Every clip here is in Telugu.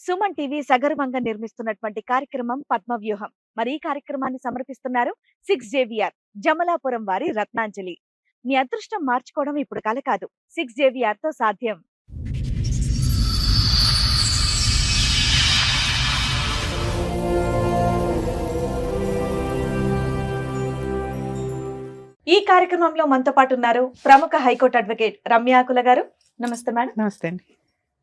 సుమన్ టీవీ సగర్వంగా నిర్మిస్తున్నటువంటి కార్యక్రమం పద్మవ్యూహం. మరి ఈ కార్యక్రమాన్ని సమర్పిస్తున్నారు 6JVR జమలాపురం వారి రత్నాంజలి. మీ అదృష్టం మార్చుకోవడం ఇప్పుడు కల కాదు, 6JVR తో సాధ్యం. ఈ కార్యక్రమంలో మనతో పాటు ఉన్నారు ప్రముఖ హైకోర్టు అడ్వకేట్ రమ్యాకుల గారు. నమస్తే మేడం. నమస్తే అండి.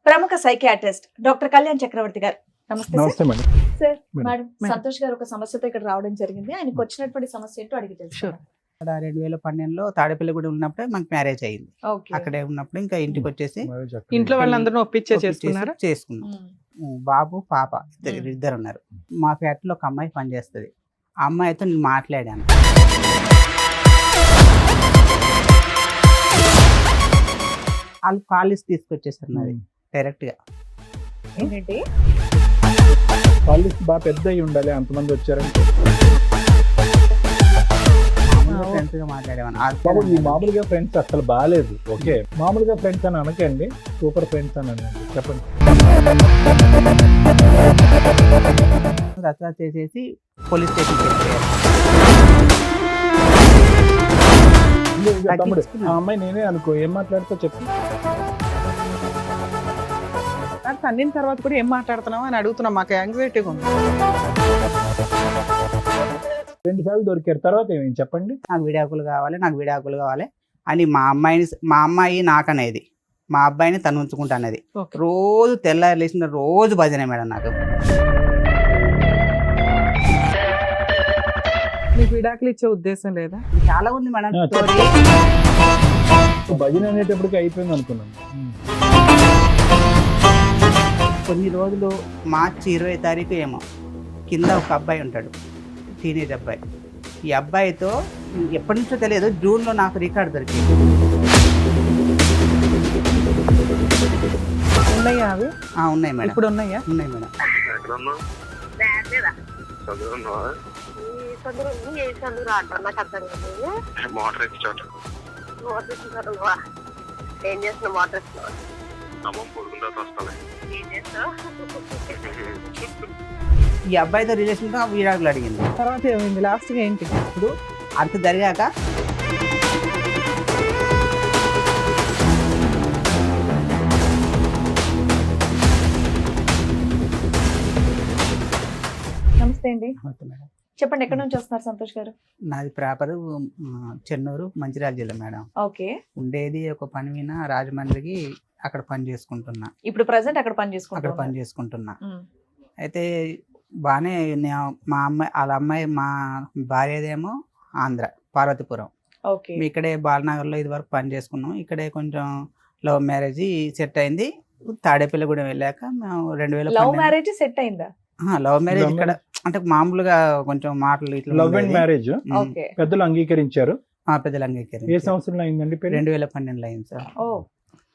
ప్రముఖ సైకియాట్రిస్ట్ డాక్టర్ కళ్యాణ్ చక్రవర్తి గారు. నమస్తే మేడం. సార్. మేడం, సంతోష్ గారు ఒక సమస్యతో ఇక్కడ రావడం జరిగింది. ఆయనకు వచ్చినటువంటి సమస్య ఏంటో అడిగి తెలుసు. 2012లో తాడేపల్లిగూడెం ఉన్నప్పుడే మాకు మ్యారేజ్ అయింది. అక్కడే ఉన్నప్పుడు ఇంకా ఇంటికి వచ్చేసి ఇంట్లో వాళ్ళందరూ ఒప్పించే చేసుకున్నాం. బాబు పాప ఇద్దరు ఉన్నారు. మా ఫ్యాక్టరీలో ఒక అమ్మాయి పనిచేస్తుంది. ఆ అమ్మాయితో నేను మాట్లాడాను. వాళ్ళు కాలేజ్ తీసుకొచ్చేసారు నాది డైరెక్ట్ గా. ఏంటంటే కాలేజ్ బాగా పెద్ద అయి ఉండాలి, అంతమంది వచ్చారంటే. ఫ్రెండ్స్ గా మాట్లాడేవాను. మామూలుగా ఫ్రెండ్స్ అసలు బాగాలేదు. ఓకే, మామూలుగా ఫ్రెండ్స్ అని అనకండి, సూపర్ ఫ్రెండ్స్ అని అనండి. చెప్పండి. రచ్చ చేసేసి పోలీస్ స్టేషన్ వెళ్ళిపోయారు. తమ్ముడు, ఆ అమ్మాయి నేనే అనుకో, ఏం మాట్లాడుతా చెప్పు. అన్నిన తర్వాత కూడా ఏం మాట్లాడుతున్నావు అని అడుగుతున్నాం. మాకు యాంగ్జైటీగా ఉంది. 2 సార్లు దొరికారు. తర్వాత ఏమేమి చెప్పండి. నాకు విడాకులు కావాలి అని మా అమ్మాయి నాకనేది, మా అబ్బాయిని తను ఉంచుకుంటా అనేది. రోజు తెల్లారి లేచిన రోజు భజనే మేడం. నాకు మీకు విడాకులు ఇచ్చే ఉద్దేశం లేదా? చాలా ఉంది మేడం. భజన అనేటప్పటికి అయిపోయింది అనుకున్నాను. కొన్ని రోజులు మార్చి 20వ తారీఖు ఏమో కింద ఒక అబ్బాయి ఉంటాడు, టీనేజ్ అబ్బాయి. ఈ అబ్బాయితో ఎప్పటి నుంచో తెలియదు, జూన్లో నాకు రికార్డు దొరికింది. ఉన్నాయా అవి? ఉన్నాయి మేడం. ఇప్పుడు ఉన్నాయా? ఉన్నాయి మేడం. ఏం చేస్తున్నా? మోటార్ ఈ అబ్బాయితో రిలేషన్ గా విడాకులు అడిగింది. తర్వాత ఏమైంది? లాస్ట్ గా ఏంటి? ఇప్పుడు అంత జరిగాక నమస్తే అండి. చెప్పండి, ఎక్కడి నుంచి వస్తున్నారు సంతోష్ గారు? నాది ప్రాపర్ చెన్నూరు, మంచిర్యాల జిల్లా మేడం. ఓకే. ఉండేది ఒక పని మీద రాజమండ్రికి, అక్కడ పని చేసుకుంటున్నా. ఇప్పుడు ప్రెసెంట్ అక్కడ పని చేసుకుంటున్నా. అయితే బాగానే మా అమ్మాయి, వాళ్ళ అమ్మాయి, మా భార్యదేమో ఆంధ్ర, పార్వతీపురం. ఇక్కడే బాలనగర్లో ఇది వరకు పని చేసుకున్నాం. ఇక్కడే కొంచెం లవ్ మ్యారేజ్ సెట్ అయింది. తాడేపల్లిగూడెం వెళ్ళాక మేము 2000 లవ్ మ్యారేజ్ సెట్ అయిందా? లవ్ మ్యారేజ్ ఇక్కడ అంటే మామూలుగా కొంచెం మాటలు ఇట్లా. లవ్ అండ్ మ్యారేజ్ పెద్దలు అంగీకరించారు. పెద్దలు అంగీకరించారు. ఏ సంవత్సరంలో అయిందండి? 2012లో అయింది సార్.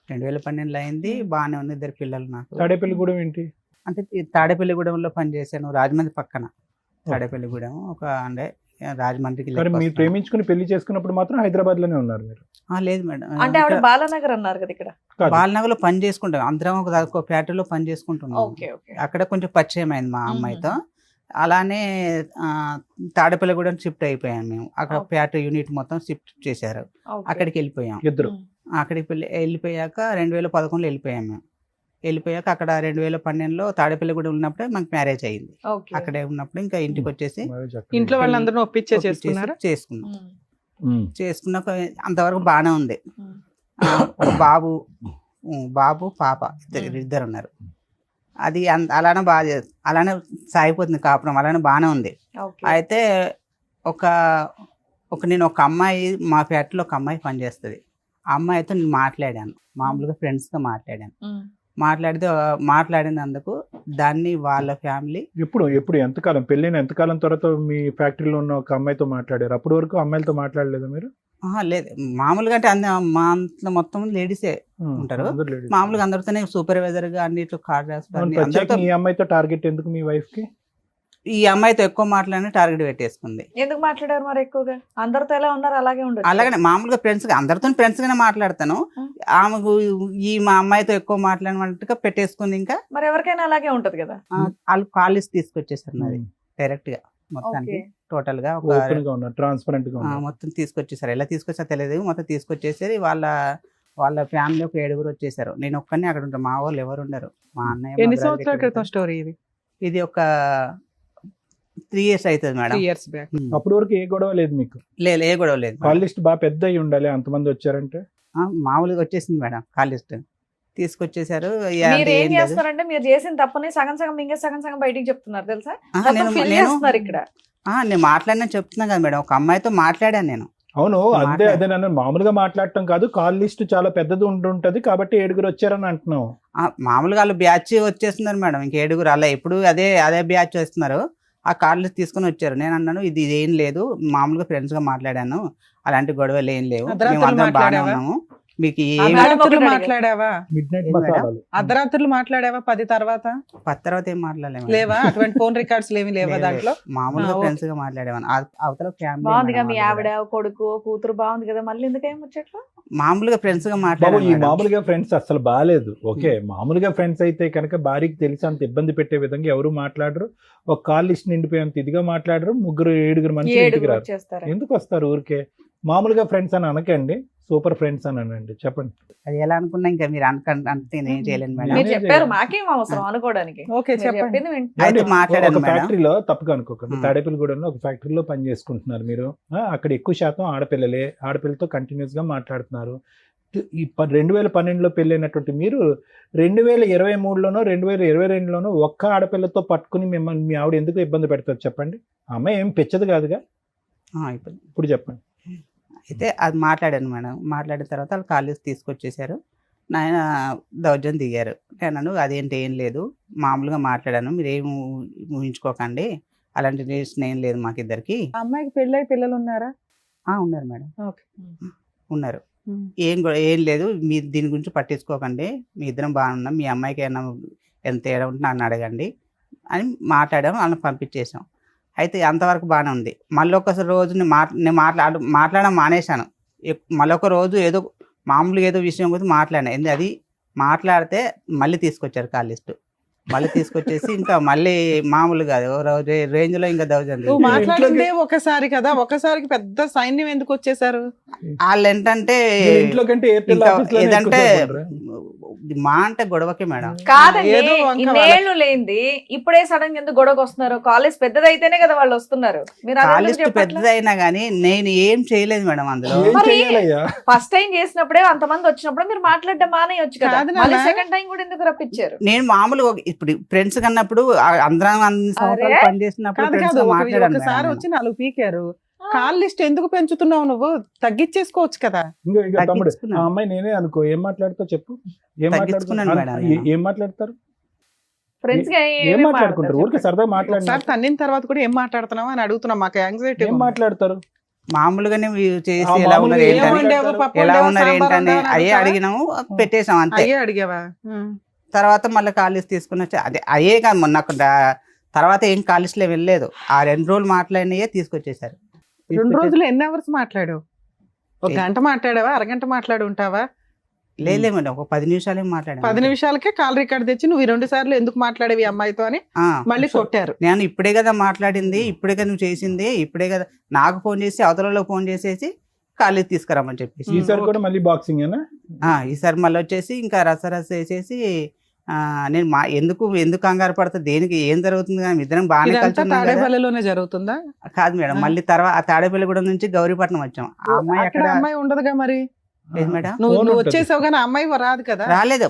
2012లో అయింది. బాగానే ఉంది. 2 పిల్లలు నాకు. తాడేపల్లిగూడెం ఏంటి అంటే తాడేపల్లిగూడెంలో పనిచేశాను, రాజమండ్రి పక్కన. తాడేపల్లిగూడెం ఒక అంటే రాజమండ్రికి. మీరు ప్రేమించుకుని పెళ్లి చేసుకున్నప్పుడు మాత్రం హైదరాబాద్ లోనే ఉన్నారు మీరు? లేదు మేడం. అంటే ఆవిడ బాలనగర్ అన్నారు కదా, ఇక్కడ బాలనగర్ లో పని చేసుకుంటాం. అందరం ఒక ఫ్యాక్టరీలో పని చేసుకుంటున్నాం. అక్కడ కొంచెం పరిచయం అయింది మా అమ్మాయితో. అలానే తాడేపల్లిగూడెం షిఫ్ట్ అయిపోయాం మేము. అక్కడ ఫ్యాక్టరీ యూనిట్ మొత్తం షిఫ్ట్ చేశారు. అక్కడికి వెళ్ళిపోయాం ఇద్దరు. అక్కడికి వెళ్ళిపోయాక 2011లో వెళ్ళిపోయాం మేము. వెళ్ళిపోయాక అక్కడ 2012లో తాడేపల్లిగూడెం ఉన్నప్పుడే మాకు మ్యారేజ్ అయింది. అక్కడే ఉన్నప్పుడు ఇంకా ఇంటికి వచ్చేసి ఇంట్లో వాళ్ళందరూ ఒప్పించే చేసుకున్నాక అంతవరకు బాగానే ఉంది. బాబు పాప ఇద్దరు ఉన్నారు. అది అలానే సాగిపోతుంది కాపురం, అలానే బాగానే ఉంది. అయితే నేను ఒక అమ్మాయి, మా ఫ్యాక్టరీలో ఒక అమ్మాయి పనిచేస్తుంది. ఆ అమ్మాయితో నేను మాట్లాడాను, మామూలుగా ఫ్రెండ్స్తో మాట్లాడినందుకు దాన్ని వాళ్ళ ఫ్యామిలీ. ఎప్పుడు ఎంతకాలం పెళ్ళైన ఎంతకాలం తర్వాత మీ ఫ్యాక్టరీలో ఉన్న ఒక అమ్మాయితో మాట్లాడారు? అప్పటి వరకు అమ్మాయిలతో మాట్లాడలేదు మీరు? లేదు, మామూలుగా అంటే మా మొత్తం లేడీసే ఉంటారు. మామూలుగా అందరితోనే సూపర్వైజర్ గా అన్నిట్లో కార్డ్ రాస్తారు. ఈ అమ్మాయితో టార్గెట్ ఎందుకు మీ వైఫ్ కి? ఈ అమ్మాయితో ఎక్కువ మాట్లాడిన టార్గెట్ పెట్టేసుకుంది. ఎందుకు మాట్లాడారు మరి ఎక్కువగా? అందరితో ఎలా ఉన్నారు అలాగే ఉండదు. అలాగనే మామూలుగా ఫ్రెండ్స్ అందరితో ఫ్రెండ్స్ గానే మాట్లాడతాను. ఆమెకు మా అమ్మాయితో ఎక్కువ మాట్లాడినట్టుగా పెట్టేసుకుంది. ఇంకా మరి ఎవరికైనా అలాగే ఉంటది కదా. వాళ్ళు కాలేజ్ తీసుకొచ్చేసారు నాది డైరెక్ట్ గా మొత్తానికి టోటల్ గా ట్రాన్స్పరెంట్ గా మొత్తం తీసుకొచ్చేసారు. ఎలా తీసుకొచ్చా తెలియదు, మొత్తం తీసుకొచ్చేసారు. వాళ్ళ ఫ్యామిలీ ఒక 7 వచ్చేసారు. నేను ఒక్కనే అక్కడ ఉంటాను, మా వాళ్ళు ఎవరు ఉండరు. మా అన్నయ్య ఎన్ని సంవత్సరాల క్రితం స్టోరీ ఇది? ఇది ఒక 3 years అవుతుంది మేడం. 3 years back. అప్పటి వరకు ఏ గొడవ లేదు మీకు? లేదు, ఏ గొడవ లేదు. కాల్ లిస్ట్ బాగా పెద్ద అయి ఉండాలి, అంతమంది వచ్చారంటే. మామూలుగా వచ్చేసింది మేడం కాల్ లిస్ట్ తీసుకొచ్చేసారు. మీరు ఏం చేస్తారంటే మీరు చేసిన తప్పని సగం సగం మింగే సగం సగం బయటికి చెప్తున్నారు తెలుసా. ఇక్కడ నేను మాట్లాడినా చెప్తున్నా కదా మేడం, ఒక అమ్మాయితో మాట్లాడాను నేను. అవును, అదే నన్ను మామూలుగా మాట్లాడటం కాదు, కాల్ లిస్ట్ చాలా పెద్దది ఉంటుంటది కాబట్టి 7 వచ్చారని అంటున్నావు. మామూలుగా వాళ్ళు బ్యాచ్ వచ్చేస్తున్నారు మేడం, ఇంక 7 అలా ఎప్పుడు అదే బ్యాచ్ వస్తున్నారు. ఆ కాల్ లిస్ట్ తీసుకుని వచ్చారు. నేను అన్నాను ఇది ఏం లేదు, మామూలుగా ఫ్రెండ్స్ గా మాట్లాడాను, అలాంటి గొడవలు ఏం లేవు, మేము అందరం బాగానే ఉన్నాము. మీకు మాట్లాడావా? అర్ధరాత్రులు మాట్లాడావా? 10 తర్వాత ఏం మాట్లాడలేము. లేవా? అటువంటి ఫోన్ రికార్డ్స్ లేవా దాంట్లో? మామూలుగా ఫ్రెండ్స్ గా మాట్లాడేవాను. అవతల బాగుందిగా మీ ఆవిడ కొడుకు కూతురు బాగుంది కదా, మళ్ళీ ఎందుకేం వచ్చేట్లు? మామూలుగా ఫ్రెండ్స్ గా ఈ మాట్లాడారు. మామూలుగా ఫ్రెండ్స్ అసలు బాగాలేదు. ఓకే, మామూలుగా ఫ్రెండ్స్ అయితే కనుక భార్యకి తెలిసి అంత ఇబ్బంది పెట్టే విధంగా ఎవరు మాట్లాడరు. ఒక కాల్ లిస్ట్ నిండిపోయేంత ఇదిగా మాట్లాడరు. 7 మంది ఇంటికి రారు. ఎందుకు వస్తారు ఊరికే? మామూలుగా ఫ్రెండ్స్ అని అనకండి, సూపర్ ఫ్రెండ్స్ అని అనండి. చెప్పండి. అది ఎలా అనుకున్నా ఇంకా మీరు అంటే ఏం చేయలేను మేడం. మీరు చెప్పారు, మాకేం అవసరం అనుకోవడానికి. ఓకే, చెప్పండి. ఒక ఫ్యాక్టరీలో తప్పగా అనుకోకండి, తాడేపల్లిగూడెంలో ఒక ఫ్యాక్టరీలో పని చేసుకుంటున్నారు మీరు. అక్కడ ఎక్కువ శాతం ఆడపిల్లలే, ఆడపిల్లతో కంటిన్యూస్ గా మాట్లాడుతున్నారు. ఈ 2012లో పెళ్ళైనటువంటి మీరు 2023లోనో 2022లోనో ఒక్క ఆడపిల్లతో పట్టుకుని మిమ్మల్ని మీ ఆవిడ ఎందుకు ఇబ్బంది పెడతారు చెప్పండి? అమ్మాయి ఏం పెచ్చదు కాదుగా. ఇప్పుడు చెప్పండి. అయితే అది మాట్లాడాను మేడం. మాట్లాడిన తర్వాత వాళ్ళు కాలేజ్ తీసుకొచ్చేసారు. నాయన దౌర్జన్యం దిగారు. నేను అదేంటి ఏం లేదు, మామూలుగా మాట్లాడాను, మీరు ఏం ఊహించుకోకండి, అలాంటి రిలేషన్ ఏం లేదు మాకిద్దరికి. అమ్మాయికి పెళ్ళై పిల్లలు ఉన్నారా? ఉన్నారు మేడం, ఉన్నారు. ఏం లేదు, మీరు దీని గురించి పట్టించుకోకండి, మీ ఇద్దరం బాగున్నాం, మీ అమ్మాయికి ఏమన్నా ఎంత తేడా ఉంటే నన్ను అడగండి అని మాట్లాడాము. వాళ్ళని పంపించేసాం. అయితే అంతవరకు బాగానే ఉంది. మళ్ళీ ఒక రోజు నేను మాట్లాడడం మానేశాను. మళ్ళీ ఒక రోజు ఏదో మామూలుగా ఏదో విషయం గురించి మాట్లాడాను. అది మాట్లాడితే మళ్ళీ తీసుకొచ్చారు కాల్ లిస్ట్. మళ్ళీ తీసుకొచ్చేసి ఇంకా మళ్ళీ మామూలుగా రేంజ్ లో ఇంకా దౌర్జన్యం. మాట్లాడిందే ఒకసారి కదా, ఒకసారికి పెద్ద సైన్యం ఎందుకు వచ్చేసారు? వాళ్ళు ఏంటంటే ఏదంటే మా అంటే గొడవకి మేడం. కాదండి, ఇన్నేళ్ళు లేనిది ఇప్పుడే సడన్ గా ఎందుకు గొడవకు వస్తున్నారు? కాలేజ్ పెద్దదైతేనే కదా వాళ్ళు వస్తున్నారు. కాలేజ్ పెద్దదైనా గానీ నేను ఏం చేయలేదు మేడం అందులో. ఫస్ట్ టైం చేసినప్పుడే అంతమంది వచ్చినప్పుడు మీరు మాట్లాడడం మానేయొచ్చు కదా, సెకండ్ టైం కూడా ఎందుకు రప్పించారు? నేను మామూలుగా ఇప్పుడు ఫ్రెండ్స్ కన్నప్పుడు అందరం పని చేసినప్పుడు ఒకసారి వచ్చి 4 పీకారు. కాల్ లిస్ట్ ఎందుకు పెంచుతున్నావు? నువ్వు తగ్గించేసుకోవచ్చు కదా. అమ్మాయి నేనే అనుకో, ఏం మాట్లాడుతావు చెప్పు? ఏం మాట్లాడతారు? ఫ్రెండ్స్ గా ఏం మాట్లాడుకుంటారు? ఊరికి సరదా మాట్లాడతారు. తన్నిన తర్వాత కూడా ఏం మాట్లాడుతున్నావు అని అడుగుతున్నా. మాకు యాంగ్జైటీ. ఏం మాట్లాడతారు? మామూలుగానే చేసి ఎలా ఉన్నారు ఏంటని అయ్యే అడిగినాము, పెట్టేసాం అంతే. అడిగావా? తర్వాత మళ్ళీ కాలేజ్ తీసుకుని వచ్చి అయ్యే కాదు, మొన్న తర్వాత ఏం కాలేజ్లో వెళ్ళలేదు. ఆ 2 రోజులు మాట్లాడినయే తీసుకొచ్చేసారు. 2 రోజులు ఎన్ని అవర్స్ మాట్లాడావు? 1 గంట మాట్లాడావా? అరగంట మాట్లాడి ఉంటావా? లేదు మేడం, ఒక 10 నిమిషాలే మాట్లాడాను. 10 నిమిషాలకే కాల్ రికార్డ్ తెచ్చి నువ్వు 2 సార్లు ఎందుకు మాట్లాడేవి అమ్మాయితో అని మళ్ళీ కొట్టారు. నేను ఇప్పుడే కదా మాట్లాడింది, ఇప్పుడే కదా నువ్వు చేసింది, ఇప్పుడే కదా నాకు ఫోన్ చేసి అవతలలో ఫోన్ చేసేసి కాలేజ్ తీసుకురామని చెప్పేసి. ఈసారి కూడా మళ్ళీ బాక్సింగ్ ఈసారి మళ్ళీ వచ్చేసి ఇంకా రసరస వేసేసి నేను ఎందుకు కంగారు పడతా, దేనికి ఏం జరుగుతుంది కానీ ఇద్దరం బాగానే తాడేపల్లిలోనే జరుగుతుందా? కాదు మేడం, మళ్ళీ తర్వాత తాడేపల్లిగూడెం నుంచి గౌరీపట్నం వచ్చాం. ఆ అమ్మాయి అక్కడ అమ్మాయి ఉండదుగా మరి. మేడం నువ్వు వచ్చేసావు కానీ అమ్మాయి రాదు కదా. రాలేదు.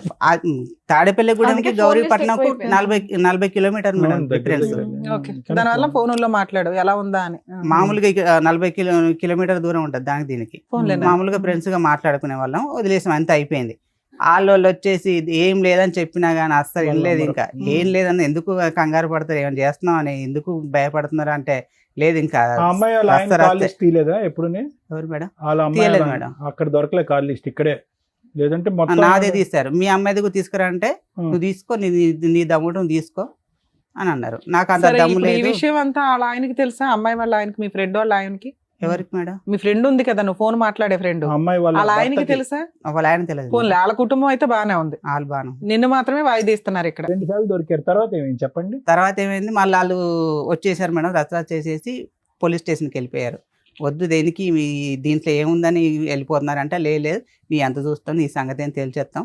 తాడేపల్లిగూడెంకి గౌరీపట్నం 40 కిలోమీటర్ మేడం డిఫరెన్స్. దానివల్ల ఫోన్లో మాట్లాడు ఎలా ఉందా అని. మామూలుగా 40 కిలోమీటర్ దూరం ఉంటుంది దానికి దీనికి. మామూలుగా ఫ్రెండ్స్ గా మాట్లాడుకునే వాళ్ళం, వదిలేసాం, అంత అయిపోయింది. వాళ్ళు వచ్చేసి ఏం లేదని చెప్పినా గానీ అస్సలు వెళ్ళలేదు. ఇంకా ఏం లేదని ఎందుకు కంగారు పడతారు, ఏమైనా చేస్తున్నాం అని ఎందుకు భయపడుతున్నారు అంటే లేదు. ఇంకా ఎప్పుడు ఎవరు మేడం? తీయలేదు మేడం, అక్కడ దొరకలే కాల్ లిస్ట్, ఇక్కడే లేదంటే నాదే తీస్తారు. మీ అమ్మాయిది తీసుకురా అంటే నువ్వు తీసుకో, నీ దమ్ముడు తీసుకో, అని అన్నారు. నాకు అంత సరే, దమ్ము ఇప్పుడు ఈ లేదు. విషయం అంతా వాళ్ళ ఆయనకి తెలుసా? అమ్మాయి వాళ్ళ ఆయనకి, మీ ఫ్రెండ్ వాళ్ళ ఆయనకి? ఎవరికి మేడం? మీ ఫ్రెండ్ ఉంది కదా, నువ్వు ఫోన్ మాట్లాడే ఫ్రెండ్, ఆ అమ్మాయి వాళ్ళ వాళ్ళ ఆయనకి భర్తకి తెలుసా? వాళ్ళ ఆయన తెలియదు ఫోన్ వాళ్ళ కుటుంబం అయితే బానే ఉంది, వాళ్ళు బాను. నిన్ను మాత్రమే వాయిదీస్తున్నారు ఇక్కడ. 2 సార్లు దొరికారు. తర్వాత ఏమైంది చెప్పండి. తర్వాత ఏమైంది, మళ్ళీ వాళ్ళు వచ్చేసారు మేడం, రచ్చ చేసేసి పోలీస్ స్టేషన్కి వెళ్ళిపోయారు. వద్దు దేనికి మీ దీంట్లో ఏముందని వెళ్ళిపోతున్నారంటే, లేదు నీ ఎంత చూస్తాం, నీ సంగతి ఏం తేల్చేస్తాం.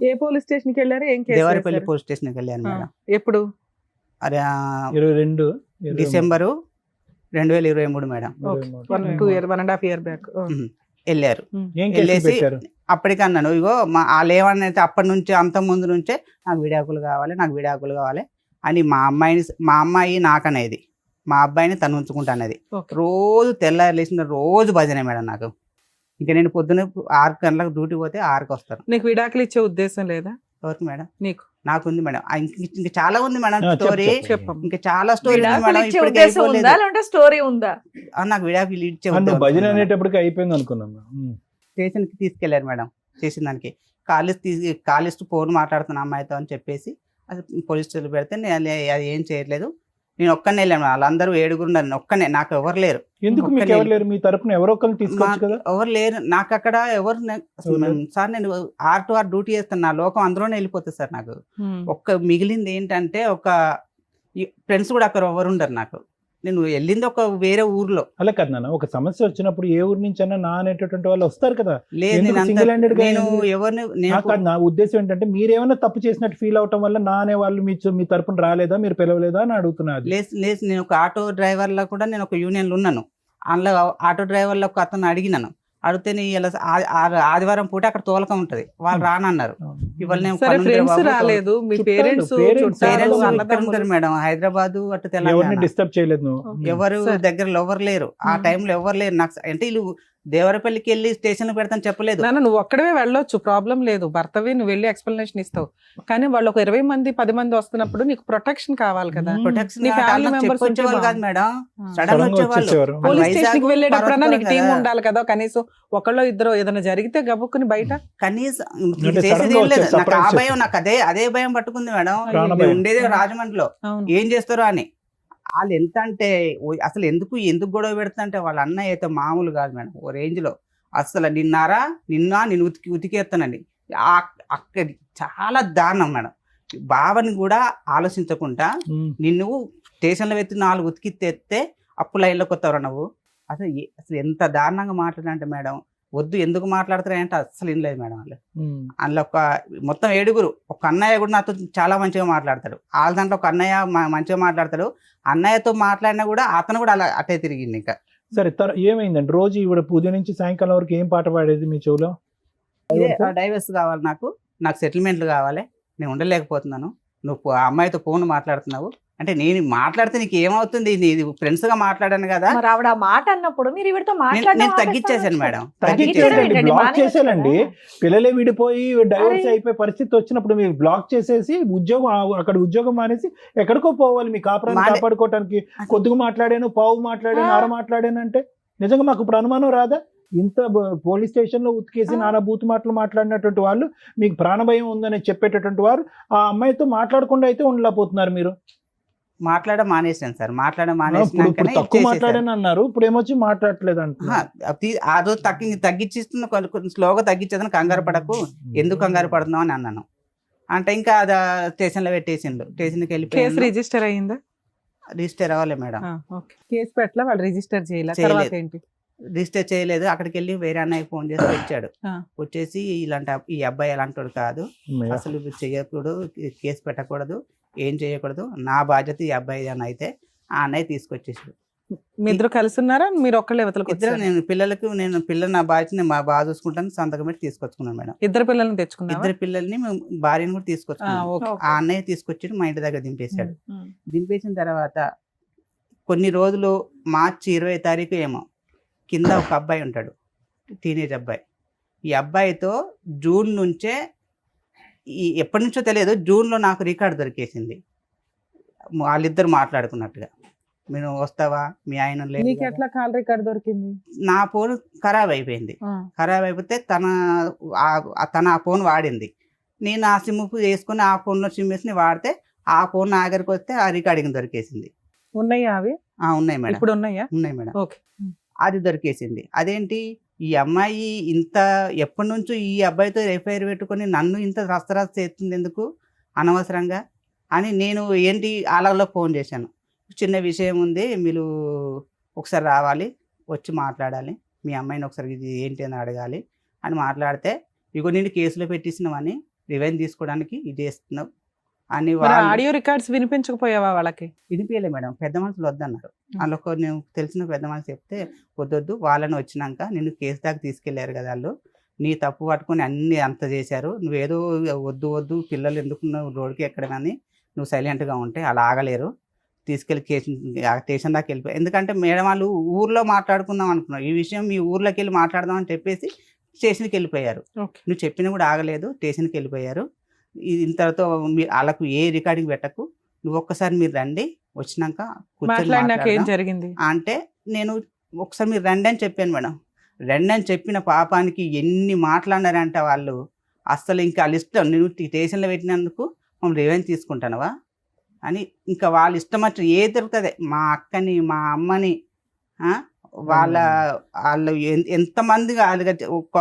ఏ పోలీస్ స్టేషన్ కి వెళ్ళారు? ఏం కేసు దేవరపల్లి వేశారు? పోలీస్ స్టేషన్కి వెళ్ళాను ఆ, మేడం. ఎప్పుడు? అరే 22 డిసెంబరు 2023 మేడం. 1.5 year బ్యాక్ వెళ్ళారు. ఏం కేసు వెళ్ళేసి పెట్టారు? అప్పటికన్నాను, ఇగో వాళ్ళు ఏమన్నైతే అప్పటి నుంచి అంత ముందు నుంచే నాకు విడాకులు కావాలి, నాకు విడాకులు కావాలి అని మా అమ్మాయి నాకనేది, మా అబ్బాయిని తను ఉంచుకుంటా అనేది. Okay. రోజు తెల్లారి లేచిన రోజు భజనే మేడం నాకు. ఇంకా నేను పొద్దున్న 6 గంటలకు డ్యూటీ పోతే 6కి వస్తాను. నీకు విడాకులు ఇచ్చే ఉద్దేశం లేదా? ఎవరికి మేడం? నీకు. నాకుంది మేడం. ఇంకా చాలా ఉంది మేడం చెప్పు, స్టోరీ. చెప్పమ్మా. ఇంకా చాలా స్టోరీ ఉంది విడాకులు మేడం. ఇచ్చే ఇప్పటికీ ఉద్దేశం అయిపోలేదు. ఉందా లేదంటే స్టోరీ ఉందా? నాకు విడాకులు ఇచ్చే నువ్వు ఉద్దేశం భజన ఉంది మేడం. అనేటప్పటికి అయిపోయింది అనుకున్నాం. స్టేషన్కి తీసుకెళ్లారు మేడం. చేసిన దానికి కాలిస్ట్ ఫోన్ మాట్లాడుతున్న అమ్మాయితో అని చెప్పేసి అది పోలీసులు పెడితే నేను అది ఏం చేయట్లేదు, నేను ఒక్కనే వెళ్ళాను. వాళ్ళందరూ 7 ఉన్నారు, ఒక్కనే, నాకు ఎవరు లేరు. ఎందుకు మీకు ఎవరు లేరు? మీ తరపున ఎవరో ఒకరిని తీసుకోవచ్చు కదా. ఎవరు లేరు నాకు అక్కడ. సార్ నేను 6 to 6 డ్యూటీ చేస్తాను, నా లోకం అందులోనే వెళ్ళిపోతుంది సార్. నాకు ఒక్క మిగిలింది ఏంటంటే ఫ్రెండ్స్ కూడా అక్కడ ఎవరు ఉండరు నాకు. నేను వెళ్ళింది ఒక వేరే ఊర్లో. అలా కదా నాన్న, ఒక సమస్య వచ్చినప్పుడు ఏ ఊరు నుంచి అన్నా నా అనేటటువంటి వాళ్ళు వస్తారు కదా. లేదు ఎందుకు single handed గా నేను ఎందుకు? ఎవరిని నా ఉద్దేశం ఏంటంటే, మీరేమైనా తప్పు చేసినట్టు ఫీల్ అవటం వల్ల నా అనే వాళ్ళు మీ తరపున రాలేదా, మీరు పిలవలేదా అని అడుగుతున్నారు. లేదు నేను ఒక ఆటో డ్రైవర్ లో కూడా నేను ఒక యూనియన్లో ఉన్నాను. అందులో ఆటో డ్రైవర్ లో ఒక అతను అడిగినాను, అడిగితే ఇలా ఆదివారం పూట అక్కడ తోలకం ఉంటది, వాళ్ళు రానన్నారు. ఇవాళ నేను సరే, ఫ్రెండ్స్ రాలేదు, మీ పేరెంట్స్ ఉంటారు మేడం హైదరాబాద్ అటు ఎవరిని తెలంగాణ. డిస్టర్బ్ చేయలేదు నువ్వు. ఎవరు సరే. దగ్గరలో ఎవరు లేరు ఆ టైంలో, ఎవరు లేరు నాకు. అంటే వీళ్ళు దేవరపల్లికి వెళ్ళి స్టేషన్ పెడతాను చెప్పలేదు. నాన్న, నువ్వు ఒక్కడవే వెళ్ళొచ్చు, ప్రాబ్లం లేదు, భర్తవి నువ్వు వెళ్ళి ఎక్స్ప్లెనేషన్ ఇస్తావు. కానీ వాళ్ళు ఒక 20 మంది 10 మంది వస్తున్నప్పుడు నీకు ప్రొటెక్షన్ కావాలి కదా. ప్రొటెక్షన్ నీ family members ఉంటే చెప్పొచ్చేవాళ్ళు కాదు మేడం, ఆ. సడన్ Sudden గా వచ్చేవాళ్ళు. వచ్చేసేవారు. పోలీస్ స్టేషన్ కి వెళ్ళేటప్పుడన్నా నీకు టీం కదా. ఉండాలి కదా, కనీసం ఒకళ్ళో ఇద్దరు ఏదైనా జరిగితే గబుక్కుని బయట. కనీసం అంటే చేసేది sudden గా ఏం లేదు. వచ్చే నాకు ఆ surprise భయం, నాకు అదే భయం పట్టుకుంది మేడం. ప్రాణ నేను భయం. ఉండేది రాజమండ్రిలో, అవును. ఏం చేస్తారో అని. వాళ్ళు ఎంత అంటే అసలు ఎందుకు గొడవ పెడుతుంటే, వాళ్ళ అన్నయ్య అయితే మామూలు కాదు మేడం, ఓ రేంజ్ లో. అసలు నిన్ను ఉతికేస్తానండి. అక్కడ చాలా దారుణం మేడం. బావని కూడా ఆలోచించకుండా నిన్ను స్టేషన్లో పెట్టి 4 ఉతికితే అప్పు లైన్లోకి వస్తావు నువ్వు. అసలు ఎంత దారుణంగా మాట్లాడంటే మేడం, వద్దు ఎందుకు మాట్లాడతారంటే అసలు ఏం లేదు మేడం. వాళ్ళు అందులో మొత్తం 7, ఒక అన్నయ్య కూడా నాతో చాలా మంచిగా మాట్లాడతాడు. వాళ్ళ దాంట్లో ఒక అన్నయ్య మంచిగా మాట్లాడతాడు. అన్నయ్యతో మాట్లాడినా కూడా అతను కూడా అలా అటే తిరిగింది. ఇంకా సరే, ఏమైందండి? రోజు ఇవిడ పూజ నుంచి సాయంకాలం వరకు ఏం పాట పాడేది మీ చెవులో? డైవర్స్ కావాలి, నాకు సెటిల్మెంట్లు కావాలి, నేను ఉండలేకపోతున్నాను, నువ్వు ఆ అమ్మాయితో ఫోన్ మాట్లాడుతున్నావు అంటే నేను మాట్లాడితే నీకు ఏమవుతుంది, ఇది ఫ్రెండ్స్ గా మాట్లాడాను కదా. మరి ఆవిడ ఆ మాట అన్నప్పుడు మీరు ఈవిడతో నేను తగ్గించేసాను మేడం. తగ్గించేసానండి, బ్లాక్ చేశానండి. పిల్లలే విడిపోయి డైవర్స్ అయిపోయే పరిస్థితి వచ్చినప్పుడు మీరు బ్లాక్ చేసేసి అక్కడ ఉద్యోగం మానేసి ఎక్కడికో పోవాలి మీ కాపురాన్ని కాపాడుకోవటానికి. కొద్దిగా మాట్లాడాను, పావు మాట్లాడాను, అర మాట్లాడాను అంటే నిజంగా మాకు ఇప్పుడు అనుమానం రాదా? ఇంత పోలీస్ స్టేషన్ లో ఉతికేసి నానా బూతు మాటలు మాట్లాడినటువంటి వాళ్ళు, మీకు ప్రాణభయం ఉందని చెప్పేటటువంటి వారు ఆ అమ్మాయితో మాట్లాడకుండా అయితే ఉండలేకపోతున్నారు. మీరు మానేసాను సార్, తక్కువ మాట్లాడాను అన్నారు, ఇప్పుడు ఏమొచ్చి మాట్లాడట్లేదు అంటున్నారు. తగ్గించిస్తున్న కొంచెం స్లోగా తగ్గించేదని, కంగారు పడకు, ఎందుకు కంగారు పడుతున్నావు అని అన్నాను. అంటే ఇంకా అది స్టేషన్ లో పెట్టేసిండు. స్టేషన్కి వెళ్ళిపోయి కేసు రిజిస్టర్ అయ్యిందా? రిజిస్టర్ అవ్వాలి మేడం. కేసు పెట్టలా, వాళ్ళు రిజిస్టర్ చేయలేదు. తర్వాత ఏంటి? రిజిస్టర్ చేయలేదు. అక్కడికి వెళ్ళి వేరే అన్నయ్య ఫోన్ చేసి వచ్చాడు. వచ్చేసి ఈ అబ్బాయి ఎలాంటి కాదు, అసలు చెయ్యకూడదు, కేసు పెట్టకూడదు, ఏం చేయకూడదు, నా బాధ్యత ఈ అబ్బాయి అని అయితే ఆ అన్నయ్య తీసుకొచ్చేసాడు. మీ ఇద్దరు కలిసి ఉన్నారా, మీరు ఒక్కళ్ళే ఇద్దరు? నేను పిల్లలు నా బాధ్యత మా బాగా చూసుకుంటాను, సంతకం పెట్టి తీసుకొచ్చుకున్నాను మేడం. ఇద్దరు పిల్లల్ని తెచ్చుకున్నా? ఇద్దరు పిల్లల్ని, భార్యను కూడా తీసుకొచ్చుకున్నాను. ఆ అన్నయ్య తీసుకొచ్చి మా ఇంటి దగ్గర దింపేశాడు. దింపేసిన తర్వాత కొన్ని రోజులు మార్చి 20వ తారీఖు ఏమో కింద ఒక అబ్బాయి ఉంటాడు, టీనేజ్ అబ్బాయి. ఈ అబ్బాయితో జూన్ నుంచే, ఎప్పటి నుంచో తెలియదు, జూన్లో నాకు రికార్డు దొరికేసింది. వాళ్ళిద్దరు మాట్లాడుకున్నట్టుగా, నేను వస్తావా, మీ ఆయన లేదు. ఎట్లా కాల్ రికార్డ్ దొరికింది? నా ఫోన్ ఖరాబ్ అయిపోయింది. ఖరాబ్ అయిపోతే తన ఆ ఫోన్ వాడింది. నేను ఆ సిమ్ వేసుకుని ఆ ఫోన్లో సిమ్ వేసి వాడితే ఆ ఫోన్ నా దగ్గరికి వస్తే ఆ రికార్డింగ్ దొరికేసింది. ఉన్నాయా అవి? ఉన్నాయి మేడం, ఇప్పుడు ఉన్నాయా? ఉన్నాయి మేడం. ఓకే. అది దొరికేసింది. అదేంటి ఈ అమ్మాయి ఇంత ఎప్పటి నుంచో ఈ అబ్బాయితో ఎఫ్ఐఆర్ పెట్టుకొని నన్ను ఇంత రస్తరాస్త చేస్తుంది ఎందుకు అనవసరంగా అని నేను ఏంటి వాళ్ళలో ఫోన్ చేశాను. చిన్న విషయం ఉంది, మీరు ఒకసారి రావాలి, వచ్చి మాట్లాడాలి, మీ అమ్మాయిని ఒకసారి ఇది ఏంటి అని అడగాలి అని మాట్లాడితే, ఇగో నేను కేసులో పెట్టిస్తున్నామని రివెంజ్ తీసుకోవడానికి ఇది చేస్తున్నావు అని ఆడియో రికార్డ్స్ వినిపించకపోయావా వాళ్ళకి? వినిపించలే మేడం. పెద్ద మనుషులు వద్దన్నారు. అందులో నేను తెలిసిన పెద్ద మనుషులు చెప్తే వద్దొద్దు, వాళ్ళని వచ్చినాక నిన్ను కేసు దాకా తీసుకెళ్లారు కదా వాళ్ళు, నీ తప్పు పట్టుకొని అన్ని అంత చేశారు, నువ్వేదో వద్దు వద్దు పిల్లలు ఎందుకు రోడ్డుకి ఎక్కడమని నువ్వు సైలెంట్గా ఉంటే అలా ఆగలేరు, తీసుకెళ్ళి స్టేషన్ దాకా వెళ్ళిపోయి. ఎందుకంటే మేడం వాళ్ళు ఊర్లో మాట్లాడుకుందాం అనుకున్నారు, ఈ విషయం మీ ఊర్లోకి వెళ్ళి మాట్లాడదాం అని చెప్పేసి స్టేషన్కి వెళ్ళిపోయారు. నువ్వు చెప్పినా కూడా ఆగలేదు, స్టేషన్కి వెళ్ళిపోయారు. ఇంతతో వాళ్ళకు ఏ రికార్డింగ్ పెట్టకు, నువ్వు ఒక్కసారి మీరు రండి, వచ్చినాక ఏం జరిగింది అంటే నేను ఒకసారి మీరు రండి అని చెప్పాను మేడం. రండి అని చెప్పిన పాపానికి ఎన్ని మాట్లాడినారంటే వాళ్ళు అస్సలు ఇంకా వాళ్ళ ఇష్టం, నువ్వు స్టేషన్లో పెట్టినందుకు మమ్మల్ని రివెంజ్ తీసుకుంటానవా అని ఇంకా వాళ్ళ ఇష్టం వచ్చి ఏ దొరుకుతుంది, మా అక్కని మా అమ్మని వాళ్ళు ఎంతమంది ఒక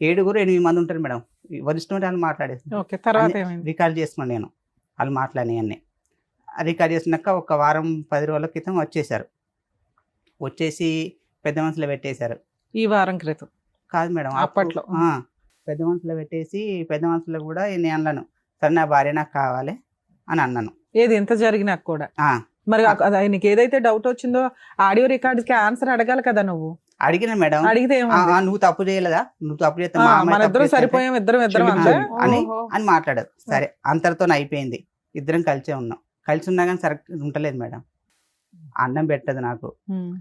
7-8 మంది ఉంటారు మేడం, వరిష్ఠ వాళ్ళు మాట్లాడేసి రికార్డ్ చేసుకున్నాను నేను. వాళ్ళు మాట్లాడినవన్నీ రికార్డ్ చేసినాక ఒక వారం 10 రోజుల క్రితం వచ్చేసారు, వచ్చేసి పెద్ద మనుషులు పెట్టేశారు. ఈ వారం క్రితం కాదు మేడం, అప్పట్లో పెద్ద మనుషులు పెట్టేసి పెద్ద మనుషులు కూడా నేను అన్నాను, సరే నా భార్య నాకు కావాలి అని అన్నాను. ఏది ఎంత జరిగినా కూడా మరి ఆయనకి ఏదైతే డౌట్ వచ్చిందో ఆడియో రికార్డ్స్ కి ఆన్సర్ అడగాలి కదా నువ్వు. అడిగిన మేడం, అడిగితే నువ్వు తప్పు చేయలేదా, నువ్వు తప్పు చేస్తే మన ఇద్దరం సరిపోయాం, ఇద్దరం అని మాట్లాడారు. సరే అంతటితో అయిపోయింది, ఇద్దరం కలిసే ఉన్నాం. కలిసి ఉన్నా కానీ సరే ఉంటలేదు మేడం. అన్నం పెట్టదు నాకు,